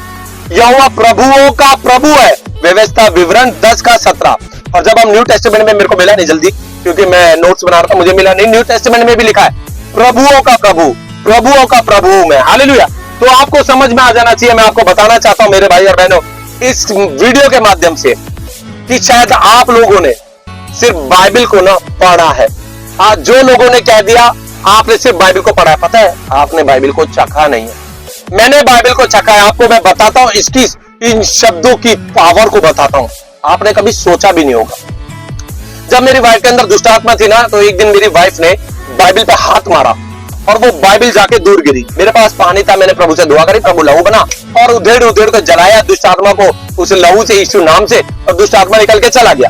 Speaker 1: यहोवा प्रभुओं का प्रभु है, व्यवस्था विवरण 10 का 17। और जब हम न्यू टेस्टामेंट में, मेरे को मिला नहीं जल्दी क्योंकि मैं नोट्स बना रहा था, मुझे मिला नहीं, न्यू टेस्टामेंट में भी लिखा है प्रभुओं का प्रभु, प्रभुओं का प्रभु में। हालेलुया। तो आपको समझ में आ जाना चाहिए। मैं आपको बताना चाहता हूं मेरे भाई और बहनों इस वीडियो के माध्यम से कि शायद आप लोगों ने सिर्फ बाइबल को ना पढ़ा है। आज जो लोगों ने कह दिया आपने सिर्फ बाइबल को पढ़ा है, पता है आपने बाइबल को चखा नहीं है। मैंने बाइबल को चखा है, आपको मैं बताता हूं, इसकी इन शब्दों की पावर को बताता हूं, आपने कभी सोचा भी नहीं होगा। जब मेरी वाइफ के अंदर दुष्ट आत्मा थी ना, तो एक दिन मेरी वाइफ ने बाइबल पे हाथ मारा और वो बाइबल जाके दूर गिरी। मेरे पास पानी था, मैंने प्रभु से दुआ करी, प्रभु लहू बना, और उधेड़ उधेड़ कर जलाया दुष्ट आत्मा को उस लहू से, यीशु नाम से, और दुष्ट आत्मा निकल के चला गया।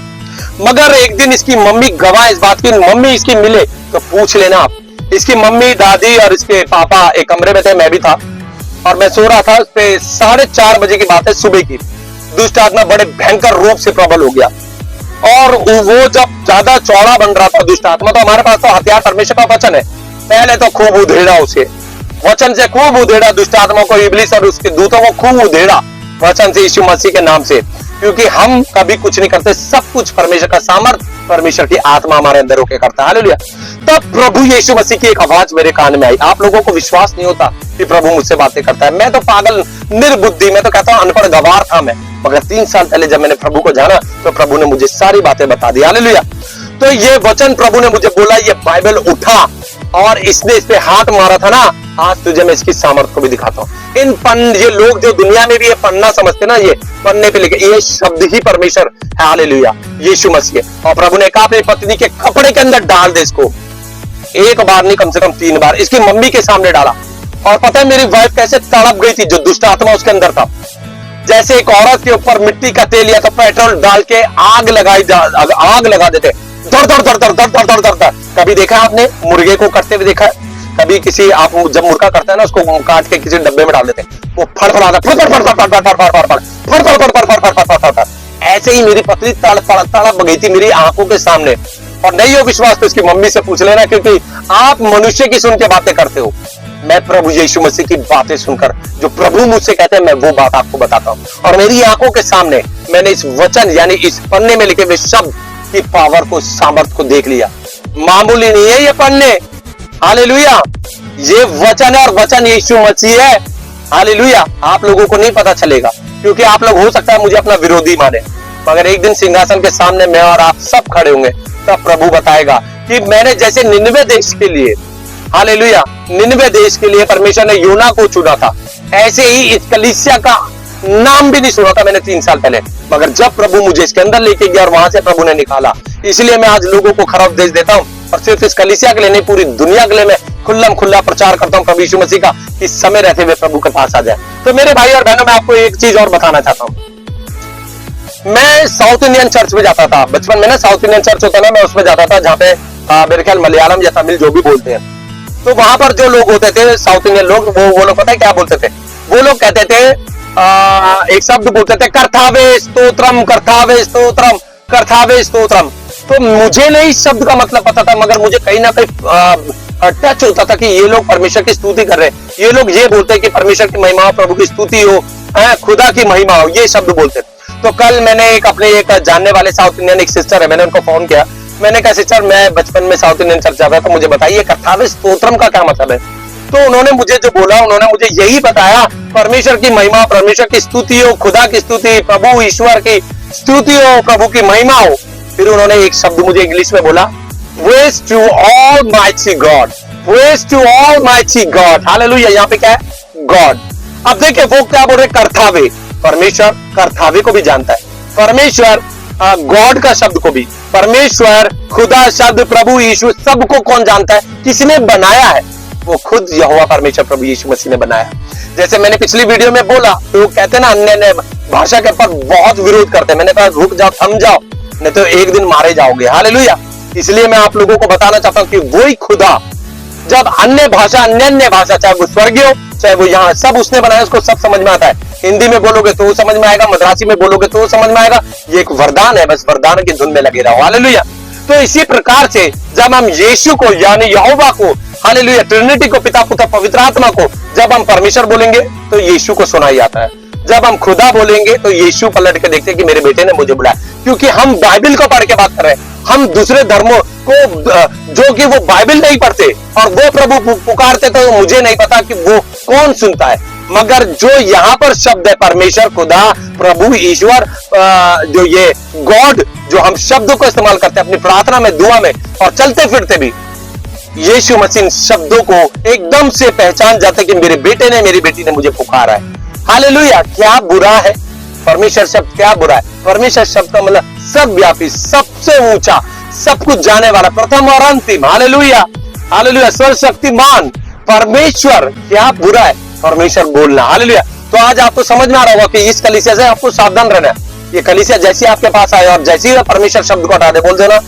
Speaker 1: मगर एक दिन इसकी मम्मी गवाह इस बात की, मम्मी इसकी मिले तो पूछ लेना आप, इसकी मम्मी दादी और इसके पापा एक कमरे में थे, मैं भी था, और मैं सो रहा था। उस पे 4:30 बजे की बात है, सुबह की। दुष्ट आत्मा बड़े भयंकर रूप से प्रबल हो गया, और वो जब ज्यादा चौड़ा बन रहा था दुष्ट आत्मा, तो हमारे पास तो हथियार परमेश्वर का वचन है, पहले तो खूब उधेड़ा उसे, वचन से खूब उधेड़ा दुष्ट आत्मा को, इब्लीस और उसके दूतों को खूब उधेड़ा वचन से, यीशु मसीह के नाम से, क्योंकि हम कभी कुछ नहीं करते, सब कुछ परमेश्वर का सामर्थ परमेश्वर की आत्मा हमारे अंदर होके करता है। हालेलुया। तब प्रभु यीशु मसीह की एक आवाज मेरे कान में आई। आप लोगों को विश्वास नहीं होता कि प्रभु मुझसे बातें करता है। मैं तो पागल निर्बुद्धि, मैं तो कहता हूं अनपढ़ गवार था मैं, मगर 3 साल पहले जब मैंने प्रभु को जाना तो प्रभु ने मुझे सारी बातें बता दी। हालेलुया। तो ये वचन प्रभु ने मुझे बोला, ये बाइबल उठा और इसने इस पे हाथ मारा था ना, आज तुझे मैं इसकी सामर्थ्य को भी दिखाता हूँ। ये लोग जो दुनिया में भी ये पन्ना समझते ना, ये पन्ने पे लिखे, ये शब्द ही परमेश्वर है। हालेलुया। यीशु मसीह। और प्रभु ने कहा अपनी पत्नी के कपड़े के अंदर डाल दे इसको। एक बार नहीं, कम से कम 3 बार इसकी मम्मी के सामने डाला। और पता है मेरी वाइफ कैसे तड़प गई थी, जो दुष्ट आत्मा उसके अंदर था। जैसे एक औरत के ऊपर मिट्टी का तेल या तो पेट्रोल डाल के आग लगा देते, दर दर दर दर दर दर दर दर दर। कभी देखा आपने मुर्गे को करते हुए देखा है? कभी किसी आप जब मुर्गा करता है ना, उसको काट के किसी डब्बे में डाल देते हैं, वो फड़फड़ाता फड़। ऐसे ही मेरी पत्नी तड़प गई थी मेरी आंखों के सामने। और नहीं हो विश्वास तो इसकी मम्मी से पूछ लेना, क्योंकि आप मनुष्य की सुन के बातें करते हो। मैं प्रभु यीशु मसीह की बातें सुनकर, जो प्रभु मुझसे कहते हैं, मैं वो बात आपको बताता हूँ। और मेरी आंखों के सामने मैंने इस वचन यानी इस पन्ने में लिखे हुए शब्द की पावर को, सामर्थ को देख लिया। मामूली नहीं है ये पन्ने। हालेलुया। ये वचन है और वचन यीशु मसीह है। हालेलुया। आप लोगों को नहीं पता चलेगा, क्योंकि आप लोग हो सकता है मुझे अपना विरोधी माने, मगर एक दिन सिंहासन के सामने मैं और आप सब खड़े होंगे, तब प्रभु बताएगा कि मैंने जैसे निनवे देश के लिए, हालेलुया, निनवे देश के लिए परमेश्वर ने योना को चुना था, ऐसे ही इस कलीसिया का नाम भी नहीं सुना था मैंने 3 साल पहले, मगर जब प्रभु मुझे इसके अंदर लेके गया और वहां से प्रभु ने निकाला, इसलिए मैं आज लोगों को खरा उपदेश देता हूं। और सिर्फ इस कलीसिया के लिए नहीं, पूरी दुनिया के लिए मैं खुल्ला प्रचार करता हूं प्रभु यीशु मसीह का, कि समय रहते हुए प्रभु के पास आ जाए। तो मेरे भाई और बहनों, मैं आपको एक चीज और बताना चाहता हूं। मैं साउथ इंडियन चर्च में जाता था बचपन में ना, साउथ इंडियन चर्च होता ना, मैं उसमें जाता था जहाँ पे मेरे ख्याल मलयालम या तमिल जो भी बोलते हैं। तो वहां पर जो लोग होते थे साउथ इंडियन लोग, वो लोग पता है क्या बोलते थे? वो लोग कहते थे एक शब्द बोलते थे, कर्तावे स्तोत्रम, कर्तावे स्तोत्रम, कर्तावे स्तोत्रम। तो मुझे नहीं इस शब्द का मतलब पता था, मगर मुझे कहीं ना कहीं टच होता था कि ये लोग परमेश्वर की स्तुति कर रहे हैं। ये लोग ये बोलते हैं कि परमेश्वर की महिमा हो, प्रभु की स्तुति हो, खुदा की महिमा हो, ये शब्द बोलते थे। तो कल मैंने एक जानने वाले साउथ इंडियन एक सिस्टर है, मैंने उनको फोन किया। मैंने कहा सिस्टर, मैं बचपन में साउथ इंडियन चर्च जाता था, मुझे बताइए कर्तावे स्तोत्रम का क्या मतलब है? तो उन्होंने मुझे जो बोला, उन्होंने मुझे यही बताया, परमेश्वर की महिमा, परमेश्वर की स्तुति हो, खुदा की स्तुति, प्रभु ईश्वर की स्तुति हो, प्रभु की महिमा हो। फिर उन्होंने एक शब्द मुझे इंग्लिश में बोला, praise to almighty God, praise to almighty God. Hallelujah. यहाँ पे क्या है? गॉड। अब देखिए वो क्या बोल रहे? कर्तावे। परमेश्वर कर्तावे को भी जानता है, परमेश्वर गॉड का शब्द को भी, परमेश्वर खुदा शब्द, प्रभु यीशु, सबको कौन जानता है? किसने बनाया है? वो खुद यहोवा परमेश्वर प्रभु यीशु मसीह ने बनाया। जैसे मैंने पिछली वीडियो में बोला, तो कहते ना अन्य भाषा के ऊपर बहुत विरोध करते हैं। मैंने कहा रुक जाओ, थम जाओ, नहीं तो एक दिन मारे जाओगे। हालेलुया। इसलिए मैं आप लोगों को बताना चाहता हूं कि वही खुदा जब अन्य भाषा, चाहे वो स्वर्गीय हो, चाहे वो यहाँ, सब उसने बनाया, उसको सब समझ में आता है। हिंदी में बोलोगे तो समझ में आएगा, मद्रासी में बोलोगे तो समझ में आएगा। ये एक वरदान है, बस वरदान की धुन में लगे रहो। हालेलुया। तो इसी प्रकार से जब हम यीशु को यानी यहोवा को, हालेलुया, ट्रिनिटी को, पिता पुत्र पवित्र आत्मा को, जब हम परमेश्वर बोलेंगे तो यीशु को सुनाई जाता है। जब हम खुदा बोलेंगे तो यीशु पलट के देखते हैं कि मेरे बेटे ने मुझे बुलाया। क्योंकि हम बाइबल को पढ़ के बात कर रहे हैं। हम दूसरे धर्मों को जो कि वो बाइबल नहीं पढ़ते और वो प्रभु पुकारते, तो मुझे नहीं पता कि वो कौन सुनता है। मगर जो यहाँ पर शब्द है, परमेश्वर, खुदा, प्रभु, ईश्वर, जो ये गॉड, जो हम शब्दों को इस्तेमाल करते हैं अपनी प्रार्थना में, दुआ में और चलते फिरते भी, यीशु मसीह शब्दों को एकदम से पहचान जाते कि मेरे बेटे ने, मेरी बेटी ने मुझे पुकारा है। हालेलुया। क्या बुरा है परमेश्वर शब्द? क्या बुरा है? परमेश्वर शब्द का मतलब सब व्यापी, सबसे ऊंचा, सब कुछ जाने वाला, प्रथम और अंतिम। हालेलुया। हालेलुया। सर्वशक्तिमान परमेश्वर। क्या बुरा है परमेश्वर बोलना? हालेलुया। तो आज आपको समझ में आ रहा होगा कि इस कलीसिया से आपको सावधान रहना है। ये कलीसिया जैसी आपके पास आए और जैसी परमेश्वर शब्द को हटा दे, बोल देना,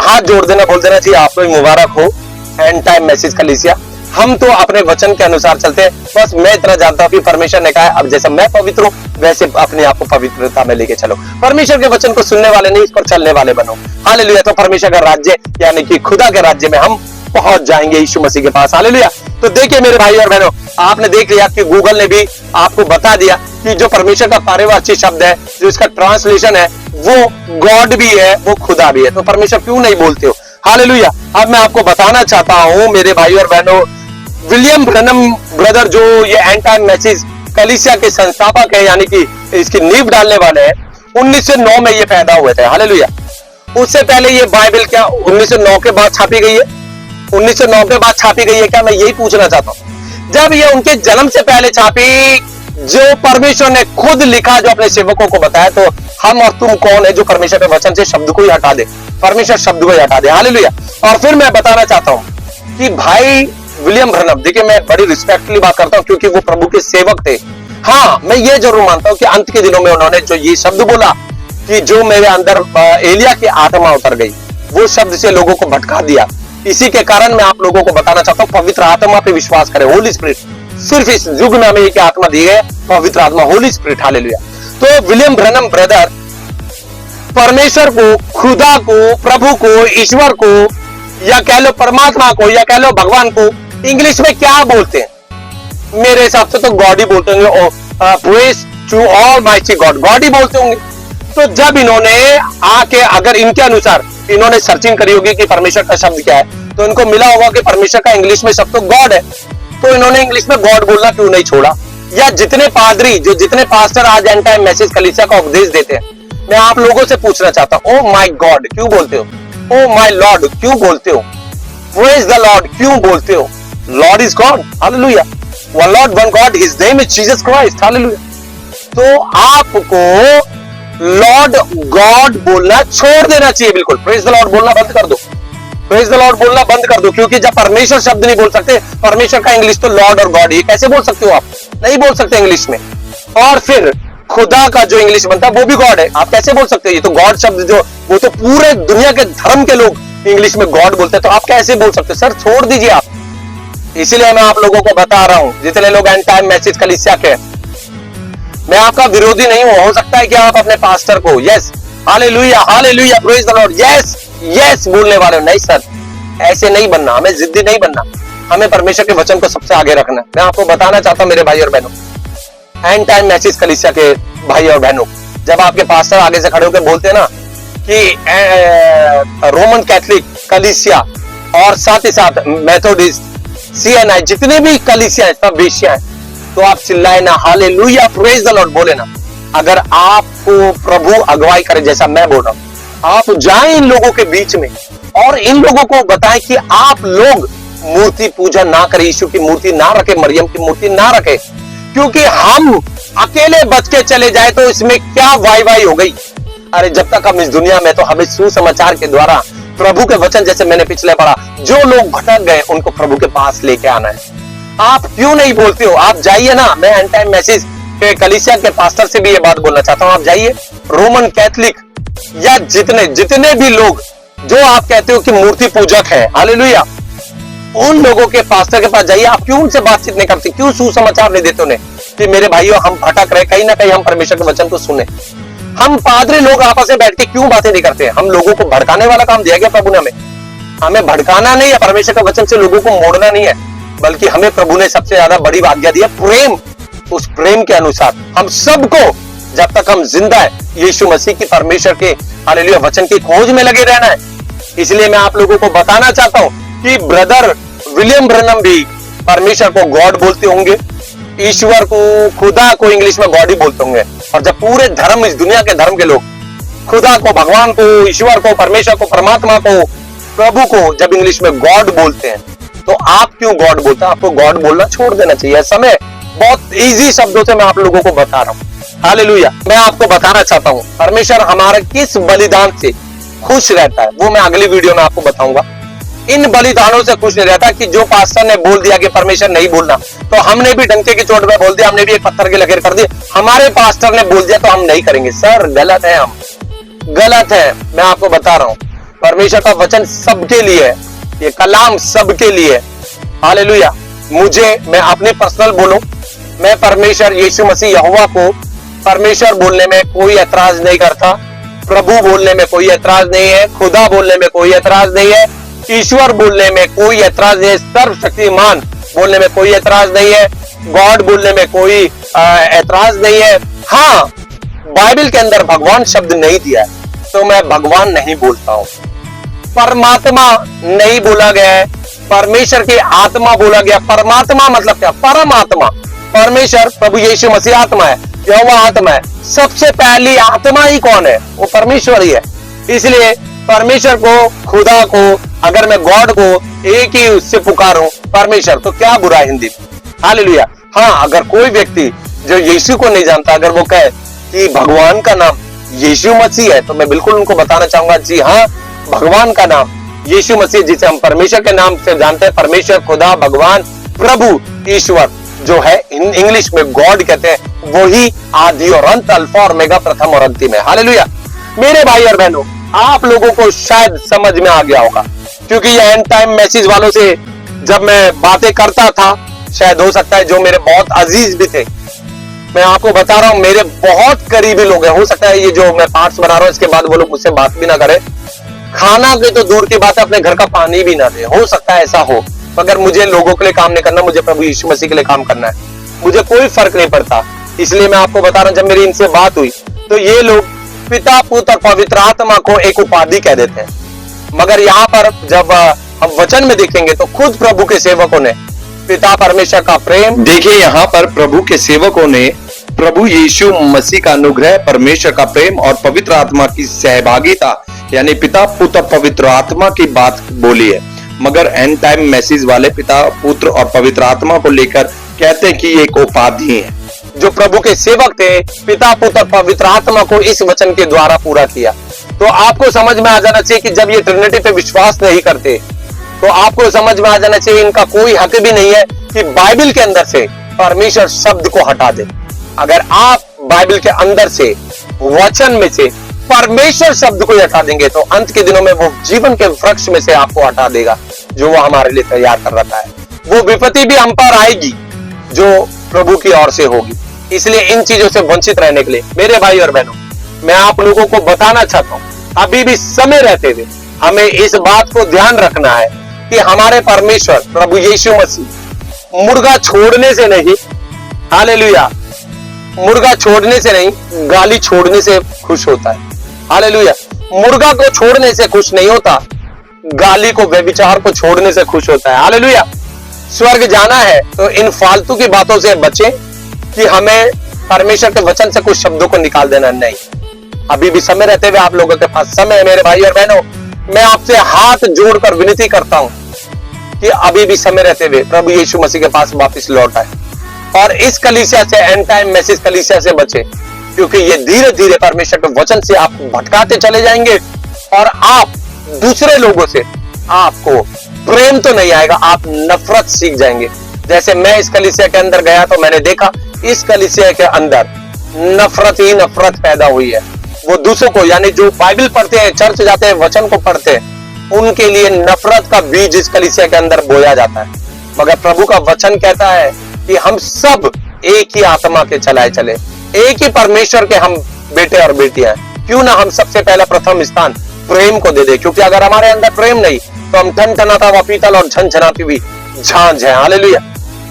Speaker 1: हाथ जोड़ देना, बोल देना चाहिए आपको मुबारक हो एंड टाइम मैसेज कलीसिया। हम तो अपने वचन के अनुसार चलते हैं। बस मैं इतना जानता हूं कि परमेश्वर ने कहा है, अब जैसा मैं पवित्र हूं वैसे अपने आप को पवित्रता में लेके चलो। परमेश्वर के वचन को सुनने वाले नहीं, इस पर चलने वाले बनो। हालेलुया। तो परमेश्वर का राज्य यानी कि खुदा के राज्य में हम पहुंच जाएंगे यीशु मसीह के पास। हालेलुया। तो देखिए मेरे भाई और बहनों, आपने देख लिया कि गूगल ने भी आपको बता दिया कि जो परमेश्वर का पारिवाचिक शब्द है, जो इसका ट्रांसलेशन है, वो गॉड भी है, वो खुदा भी है, तो परमेश्वर क्यों नहीं बोलते हो? हालेलुया। अब मैं आपको बताना चाहता हूं मेरे भाई और बहनों, विलियम ब्रनम ब्रदर जो ये एंड टाइम मैसेज कलीसिया के संस्थापक है, यानी कि इसकी नींव डालने वाले हैं, 1909 में ये पैदा हुए थे। हालेलुया। उससे पहले ये बाइबल क्या 1909 के बाद छापी गई है? 1909 के बाद छापी गई है क्या? मैं यही पूछना चाहता हूं। जब ये उनके जन्म से पहले छापी, जो परमेश्वर ने खुद लिखा, जो अपने सेवकों को बताया, तो हम और तुम कौन है जो परमेश्वर के वचन से शब्द को ही हटा दे? परमेश्वर शब्द को ही हटा दे। हालेलुया। और फिर मैं बताना चाहता हूं कि भाई विलियम ब्रनम, देखिए मैं बड़ी रिस्पेक्टफुली बात करता हूं क्योंकि वो प्रभु के सेवक थे। हाँ, मैं ये जरूर मानता हूं कि अंत के दिनों में उन्होंने जो ये शब्द बोला कि जो मेरे अंदर एलिया की आत्मा उतर गई, वो शब्द से लोगों को भटका दिया। इसी के कारण मैं आप लोगों को बताना चाहता हूं, पवित्र आत्मा पे विश्वास करें, होली स्पिरिट। सिर्फ इस युग में हमें एक आत्मा दी है, पवित्र आत्मा, होली स्पिरिट। हालेलुया। तो विलियम ब्रनम ब्रदर परमेश्वर को, खुदा को, प्रभु को, ईश्वर को, या कह लो परमात्मा को, या कह लो भगवान को, इंग्लिश में क्या बोलते हैं? मेरे हिसाब से तो गॉड ही बोलते होंगे। Praise to almighty God, God ही बोलते होंगे। तो जब इन्होंने आके, अगर इनके अनुसार इन्होंने सर्चिंग करी होगी कि परमेश्वर का शब्द क्या है, तो इनको मिला होगा कि परमेश्वर का इंग्लिश में शब्द तो गॉड है। तो इन्होंने इंग्लिश में गॉड बोलना क्यों नहीं छोड़ा? या जितने पादरी, जो जितने पास्टर आज एंड टाइम मैसेज कलीसिया का उपदेश देते हैं, मैं आप लोगों से पूछना चाहता हूं, ओ माय गॉड क्यों बोलते हो? ओ माय लॉर्ड क्यों बोलते हो? प्रेज द लॉर्ड क्यों बोलते हो? Lord is God. Hallelujah. One Lord, one God, his name is Jesus Christ. Hallelujah. तो आपको लॉर्ड गॉड बोलना छोड़ देना चाहिए, बिल्कुल। प्रेज द लॉर्ड बोलना बंद कर दो, प्रेज द लॉर्ड बोलना बंद कर दो, क्योंकि जब परमेश्वर शब्द नहीं बोल सकते, परमेश्वर का इंग्लिश तो लॉर्ड और गॉड, ये कैसे बोल सकते हो आप? नहीं बोल सकते इंग्लिश में। और फिर खुदा का जो इंग्लिश बनता है वो भी गॉड है, आप कैसे बोल सकते हो? ये तो गॉड शब्द जो, वो तो पूरे दुनिया के धर्म के लोग इंग्लिश में गॉड बोलते हैं, तो आप कैसे बोल सकते हो? सर छोड़ दीजिए आप। इसीलिए मैं आप लोगों को बता रहा हूं, जितने लोग एंड टाइम मैसेज कलीसिया के, मैं आपका विरोधी नहीं हूं। हो सकता है कि आप अपने पास्टर को yes, hallelujah, hallelujah, praise the Lord, yes yes बोलने वाले हो। नहीं सर, ऐसे नहीं बनना, हमें जिद्दी नहीं बनना, हमें परमेश्वर के वचन को सबसे आगे रखना। मैं आपको बताना चाहता हूं मेरे भाई और बहनों, एंड टाइम मैसेज कलीसिया के भाई और बहनों, जब आपके पास्टर आगे से खड़े होकर बोलते हैं ना कि रोमन कैथोलिक कलीसिया और साथ ही साथ मेथोडिस्ट, सीएनआई, जितने भी कलीसिया सब वेश्या है, तो आप चिल्लाए ना, हालेलुया, प्रेज द लॉर्ड बोले ना। अगर आपको प्रभु अगुवाई करे, जैसा मैं बोल रहा हूं, आप जाएं इन लोगों के बीच में और इन लोगों को बताएं कि आप लोग मूर्ति पूजा ना करें, यीशु की मूर्ति ना रखे, मरियम की मूर्ति ना रखे, क्योंकि हम अकेले बच के चले जाए तो इसमें क्या वाई वाई हो गई। अरे जब तक हम इस दुनिया में, तो हमें सुसमाचार के द्वारा प्रभु के वचन, जैसे मैंने पिछले पढ़ा, जो लोग भटक गए उनको प्रभु के पास लेके आना है। आप क्यों नहीं बोलते हो? आप जाइए ना। मैं एंड टाइम मैसेज के कलीसिया के पास्टर से भी ये बात बोलना चाहता हूं, आप जाइए रोमन कैथोलिक या जितने भी लोग जो आप कहते हो कि मूर्ति पूजक है, हालेलुया, उन लोगों के पास्टर के पास जाइए। आप क्यों उनसे बातचीत नहीं करते? क्यों सुसमाचार नहीं देते उन्हें कि मेरे भाइयों हम भटक रहे, कहीं ना कहीं हम परमेश्वर के वचन को सुने? हम पादरी लोग आपस में बैठ के क्यों बातें नहीं करते? हम लोगों को भड़काने वाला काम दिया गया प्रभु ने हमें भड़काना नहीं है, परमेश्वर के वचन से लोगों को मोड़ना नहीं है, बल्कि हमें प्रभु ने सबसे ज्यादा बड़ी आज्ञा दी है प्रेम। उस प्रेम के अनुसार हम सबको, जब तक हम जिंदा है, यीशु मसीह की, परमेश्वर के हालेलुया वचन की खोज में लगे रहना है। इसलिए मैं आप लोगों को बताना चाहता हूं कि ब्रदर विलियम ब्रनम भी परमेश्वर को गॉड बोलते होंगे, ईश्वर को, खुदा को इंग्लिश में गॉड ही बोलते होंगे। और जब पूरे धर्म, इस दुनिया के धर्म के लोग खुदा को, भगवान को, ईश्वर को, परमेश्वर को, परमात्मा को, प्रभु को जब इंग्लिश में गॉड बोलते हैं, तो आप क्यों गॉड बोलते हैं? आपको गॉड बोलना छोड़ देना चाहिए। समय बहुत इजी शब्दों से मैं आप लोगों को बता रहा हूं। हालेलुया। मैं आपको बताना चाहता हूं परमेश्वर हमारे किस बलिदान से खुश रहता है, वो मैं अगली वीडियो में आपको बताऊंगा। इन बलिदानों से खुश नहीं रहता कि जो पास्टर ने बोल दिया कि परमेश्वर नहीं बोलना, तो हमने भी डंके की चोट में बोल दिया, हमने भी एक पत्थर की लकीर कर दी, हमारे पास्टर ने बोल दिया तो हम नहीं करेंगे। सर गलत है, हम गलत है। मैं आपको बता रहा हूं, परमेश्वर का वचन सबके लिए है, ये कलाम सबके लिए। हालेलुया। मैं अपने पर्सनल बोलूं, मैं परमेश्वर यीशु मसीह यहोवा को परमेश्वर बोलने में कोई ऐतराज नहीं करता, प्रभु बोलने में कोई ऐतराज नहीं है, खुदा बोलने में कोई ऐतराज नहीं है, ईश्वर बोलने में कोई ऐतराज नहीं है, सर्वशक्तिमान बोलने में कोई ऐतराज नहीं है, गॉड बोलने में कोई ऐतराज नहीं है। हाँ, बाइबल के अंदर भगवान शब्द नहीं दिया है, तो मैं भगवान नहीं बोलता हूं। परमात्मा नहीं बोला गया है, परमेश्वर की आत्मा बोला गया। परमात्मा मतलब क्या? परमात्मा। परमेश्वर प्रभु यीशु मसीह आत्मा है, यहोवा आत्मा है। सबसे पहली आत्मा ही कौन है? वो परमेश्वर ही है। इसलिए परमेश्वर को, खुदा को, अगर मैं गॉड को एक ही उससे पुकारूं परमेश्वर, तो क्या बुरा है हिंदी में? हालेलुया। हाँ, अगर कोई व्यक्ति जो यीशु को नहीं जानता, अगर वो कहे कि भगवान का नाम यीशु मसीह है, तो मैं बिल्कुल उनको बताना चाहूंगा, जी हाँ, भगवान का नाम यीशु मसीह, जिसे हम परमेश्वर के नाम से जानते हैं, परमेश्वर, खुदा, भगवान, प्रभु, ईश्वर, जो है इंग्लिश में गॉड कहते हैं, वही आदि और अंत, अल्फा और ओमेगा, प्रथम और अंतिम है। हालेलुया। मेरे भाई और बहनों, आप लोगों को शायद समझ में आ गया होगा, क्योंकि ये एंड टाइम मैसेज वालों से जब मैं बातें करता था, शायद हो सकता है जो मेरे बहुत अजीज भी थे, मैं आपको बता रहा हूं, मेरे बहुत करीबी लोग हैं। हो सकता है ये जो मैं पार्ट्स बना रहा हूं इसके बाद वो लोग मुझसे बात भी ना करें, खाना की तो दूर की बात है, अपने घर का पानी भी ना दे, हो सकता है ऐसा हो। मगर मुझे लोगों के लिए काम नहीं करना, मुझे प्रभु यीशु मसीह के लिए काम करना है। मुझे कोई फर्क नहीं पड़ता। इसलिए मैं आपको बता रहा हूं, जब मेरी इनसे बात हुई तो ये लोग पिता, पुत्र और पवित्र आत्मा को एक उपाधि कह देते हैं। मगर यहाँ पर जब हम वचन में देखेंगे तो खुद प्रभु के सेवकों ने पिता परमेश्वर का प्रेम, देखिए यहाँ पर प्रभु के सेवकों ने प्रभु यीशु मसीह का अनुग्रह, परमेश्वर का प्रेम और पवित्र आत्मा की सहभागिता, यानी पिता, पुत्र, पवित्र आत्मा की बात बोली है। मगर एंड टाइम मैसेज वाले पिता, पुत्र और पवित्र आत्मा को लेकर कहते हैं कि ये एक उपाधि है। जो प्रभु के सेवक थे, पिता, पुत्र, पवित्र आत्मा को इस वचन के द्वारा पूरा किया। तो आपको समझ में आ जाना चाहिए कि जब ये ट्रिनिटी पे विश्वास नहीं करते, तो आपको समझ में आ जाना चाहिए इनका कोई हक भी नहीं है कि बाइबल के अंदर से परमेश्वर शब्द को हटा दे। अगर आप बाइबल के अंदर से, वचन में से परमेश्वर शब्द को हटा देंगे, तो अंत के दिनों में वो जीवन के वृक्ष में से आपको हटा देगा, जो वो हमारे लिए तैयार कर रखा है। वो विपत्ति भी हम पर आएगी जो प्रभु की ओर से होगी। इसलिए इन चीजों से वंचित रहने के लिए मेरे भाई और बहनों, मैं आप लोगों को बताना चाहता हूं, अभी भी समय रहते हुए हमें इस बात को ध्यान रखना है कि हमारे परमेश्वर प्रभु यीशु मसीह मुर्गा छोड़ने से नहीं, हालेलुया, मुर्गा छोड़ने से नहीं, गाली छोड़ने से खुश होता है। हालेलुया। मुर्गा को छोड़ने से खुश नहीं होता, गाली को, व्यभिचार को छोड़ने से खुश होता है। हालेलुया। स्वर्ग जाना है तो इन फालतू की बातों से बचें कि हमें परमेश्वर के वचन से कुछ शब्दों को निकाल देना नहीं। अभी भी समय रहते हुए आप लोगों के पास समय है मेरे भाई और बहनों, मैं आपसे हाथ जोड़कर विनती करता हूं कि अभी भी समय रहते हुए प्रभु यीशु मसीह के पास वापस लौट आए और इस कलीसिया से, एंड टाइम मैसेज कलीसिया से बचे, क्योंकि ये धीरे धीरे परमेश्वर के वचन से आप भटकाते चले जाएंगे और आप दूसरे लोगों से, आपको प्रेम तो नहीं आएगा, आप नफरत सीख जाएंगे। जैसे मैं इस कलीसिया के अंदर गया तो मैंने देखा इस कलीसिया के अंदर नफरत ही नफरत पैदा हुई है। वो दूसरों को, यानी जो बाइबल पढ़ते हैं, चर्च जाते हैं, वचन को पढ़ते हैं, उनके लिए नफरत का बीज इस कलीसिया के अंदर बोया जाता है। मगर प्रभु का वचन कहता है कि हम सब एक ही आत्मा के चलाए चले, एक ही परमेश्वर के हम बेटे और बेटियां हैं। क्यों ना हम सबसे पहला प्रथम स्थान प्रेम को दे दे, क्योंकि अगर हमारे अंदर प्रेम नहीं तो हम ठनठनाता हुआ पीतल और झनझनाती हुई झांझ है। हालेलुया।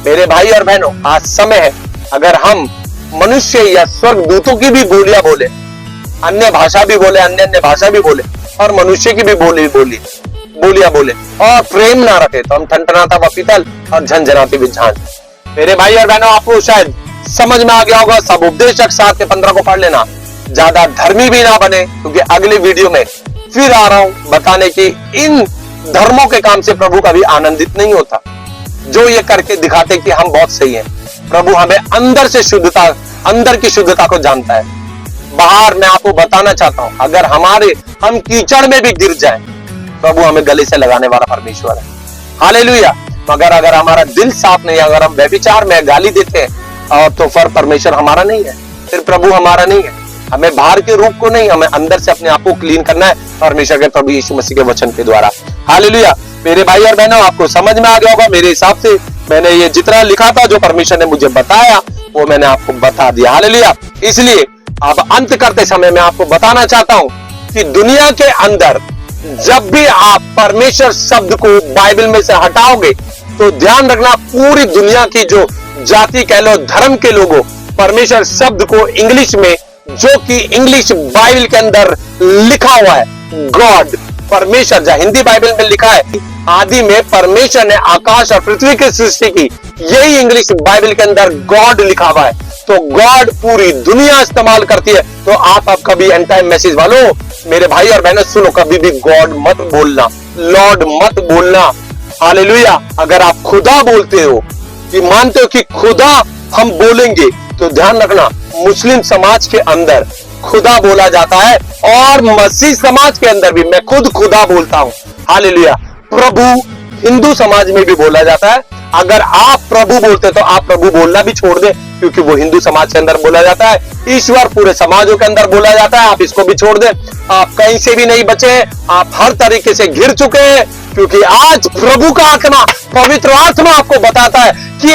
Speaker 1: मेरे भाई और बहनों, आज समय है, अगर हम मनुष्य या स्वर्ग दूतों की भी बोलियां बोले, अन्य भाषा भी बोले, अन्य भाषा भी बोले और मनुष्य की भी बोलियां बोले और प्रेम ना रखे, तो हम ठनठनाता हुआ पीतल और झनझनाती हुई झांझ। मेरे भाई और बहनों, आपको शायद समझ में आ गया होगा। सब उपदेशक 7 के 15 को पढ़ लेना। ज्यादा धर्मी भी ना बने, क्योंकि अगली वीडियो में फिर आ रहा हूं बताने की इन धर्मों के काम से प्रभु कभी आनंदित नहीं होता, जो ये करके दिखाते कि हम बहुत सही हैं। प्रभु हमें अंदर से शुद्धता, अंदर की शुद्धता को जानता है। बाहर मैं आपको बताना चाहता हूं, अगर हम कीचड़ में भी गिर जाएं, प्रभु हमें गले से लगाने वाला परमेश्वर है। हालेलुया। मगर अगर हमारा दिल साफ नहीं है, अगर हम व्यभिचार में गाली देते हैं, और तो फिर परमेश्वर हमारा नहीं है, फिर प्रभु हमारा नहीं है। हमें बाहर के रूप को नहीं, हमें अंदर से अपने आप को क्लीन करना है परमेश्वर के, प्रभु यीशु मसीह के वचन के द्वारा। हालेलुया। मेरे भाई और बहनों, आपको समझ में आ गया होगा। मेरे हिसाब से मैंने ये जितना लिखा था, जो परमेश्वर ने मुझे बताया, वो मैंने आपको बता दिया। हालेलुया। इसलिए अब अंत करते समय मैं आपको बताना चाहता हूं कि दुनिया के अंदर जब भी आप परमेश्वर शब्द को बाइबल में से हटाओगे, तो ध्यान रखना, पूरी दुनिया की जो जाति कह लो, धर्म के लोगों, परमेश्वर शब्द को इंग्लिश में जो कि इंग्लिश बाइबल के अंदर लिखा हुआ है गॉड, परमेश्वर। जो हिंदी बाइबल में लिखा है आदि में परमेश्वर ने आकाश और पृथ्वी की सृष्टि की, यही इंग्लिश बाइबल के अंदर गॉड लिखा हुआ है। तो गॉड पूरी दुनिया इस्तेमाल करती है। तो आप कभी एंड टाइम मैसेज वालों, मेरे भाई और बहनों सुनो, कभी भी गॉड मत बोलना, लॉर्ड मत बोलना। हालेलुया। अगर आप खुदा बोलते हो कि मानते हो कि खुदा हम बोलेंगे, तो ध्यान रखना मुस्लिम समाज के अंदर खुदा बोला जाता है और मसीह समाज के अंदर भी मैं खुद खुदा बोलता हूं। हालेलुया। प्रभु हिंदू समाज में भी बोला जाता है। अगर आप प्रभु बोलते तो आप प्रभु बोलना भी छोड़ दें, क्योंकि वो हिंदू समाज के अंदर बोला जाता है। ईश्वर पूरे समाजों के अंदर बोला जाता है, आप इसको भी छोड़ दें। आप कहीं से भी नहीं बचे, आप हर तरीके से घिर चुके हैं, क्योंकि आज प्रभु का आत्मा, पवित्र आत्मा आपको बताता है कि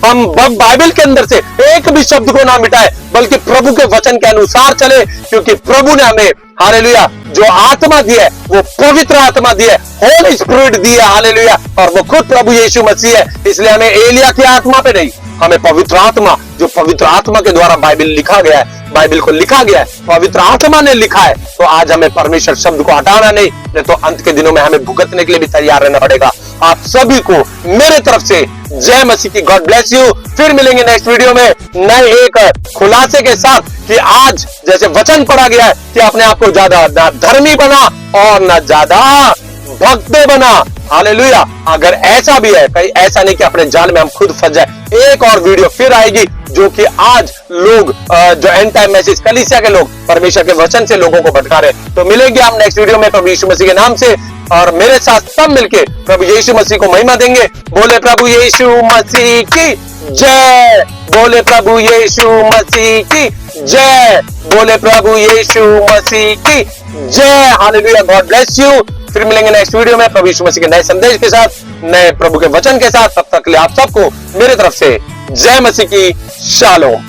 Speaker 1: हम बाइबल के अंदर से एक भी शब्द को ना मिटाए, बल्कि प्रभु के वचन के अनुसार चले, क्योंकि प्रभु ने हमें हालेलुया जो आत्मा दी है वो पवित्र आत्मा दी है, होली स्पिरिट दी है। हालेलुया। और वो खुद प्रभु यीशु मसीह है। इसलिए हमें एलिया की आत्मा पे नहीं, हमें पवित्र आत्मा, जो पवित्र आत्मा के द्वारा बाइबल लिखा गया है, बाइबल को लिखा गया है, पवित्र आत्मा ने लिखा है। तो आज हमें परमेश्वर शब्द को हटाना नहीं तो अंत के दिनों में हमें भुगतने के लिए भी तैयार रहना पड़ेगा। आप सभी को मेरे तरफ से जय मसीह की। God bless you. फिर मिलेंगे नेक्स्ट वीडियो में नए एक खुलासे के साथ कि आज जैसे वचन पढ़ा गया है कि अपने आप को ज्यादा ना धर्मी बना और ना ज्यादा भक्त बना। हालेलुया। अगर ऐसा भी है, कहीं ऐसा नहीं कि अपने जाल में हम खुद फंस जाए। एक और वीडियो फिर आएगी जो कि आज लोग जो एंड टाइम मैसेज कलीसिया के लोग परमेश्वर के वचन से लोगों को भटका रहे। तो मिलेंगे हम नेक्स्ट वीडियो में प्रभु यीशु मसीह के नाम से, और मेरे साथ सब मिलके प्रभु यीशु मसीह को महिमा देंगे। बोले प्रभु यीशु मसीह की जय। बोले प्रभु यीशु मसीह की जय। बोले प्रभु यीशु मसीह की जय। हालेलुया। God bless you. फिर मिलेंगे नेक्स्ट वीडियो में प्रभु यीशु मसीह के नए संदेश के साथ, नए प्रभु के वचन के साथ। तब तक के लिए आप सबको मेरे तरफ से जय मसीह की शालोम।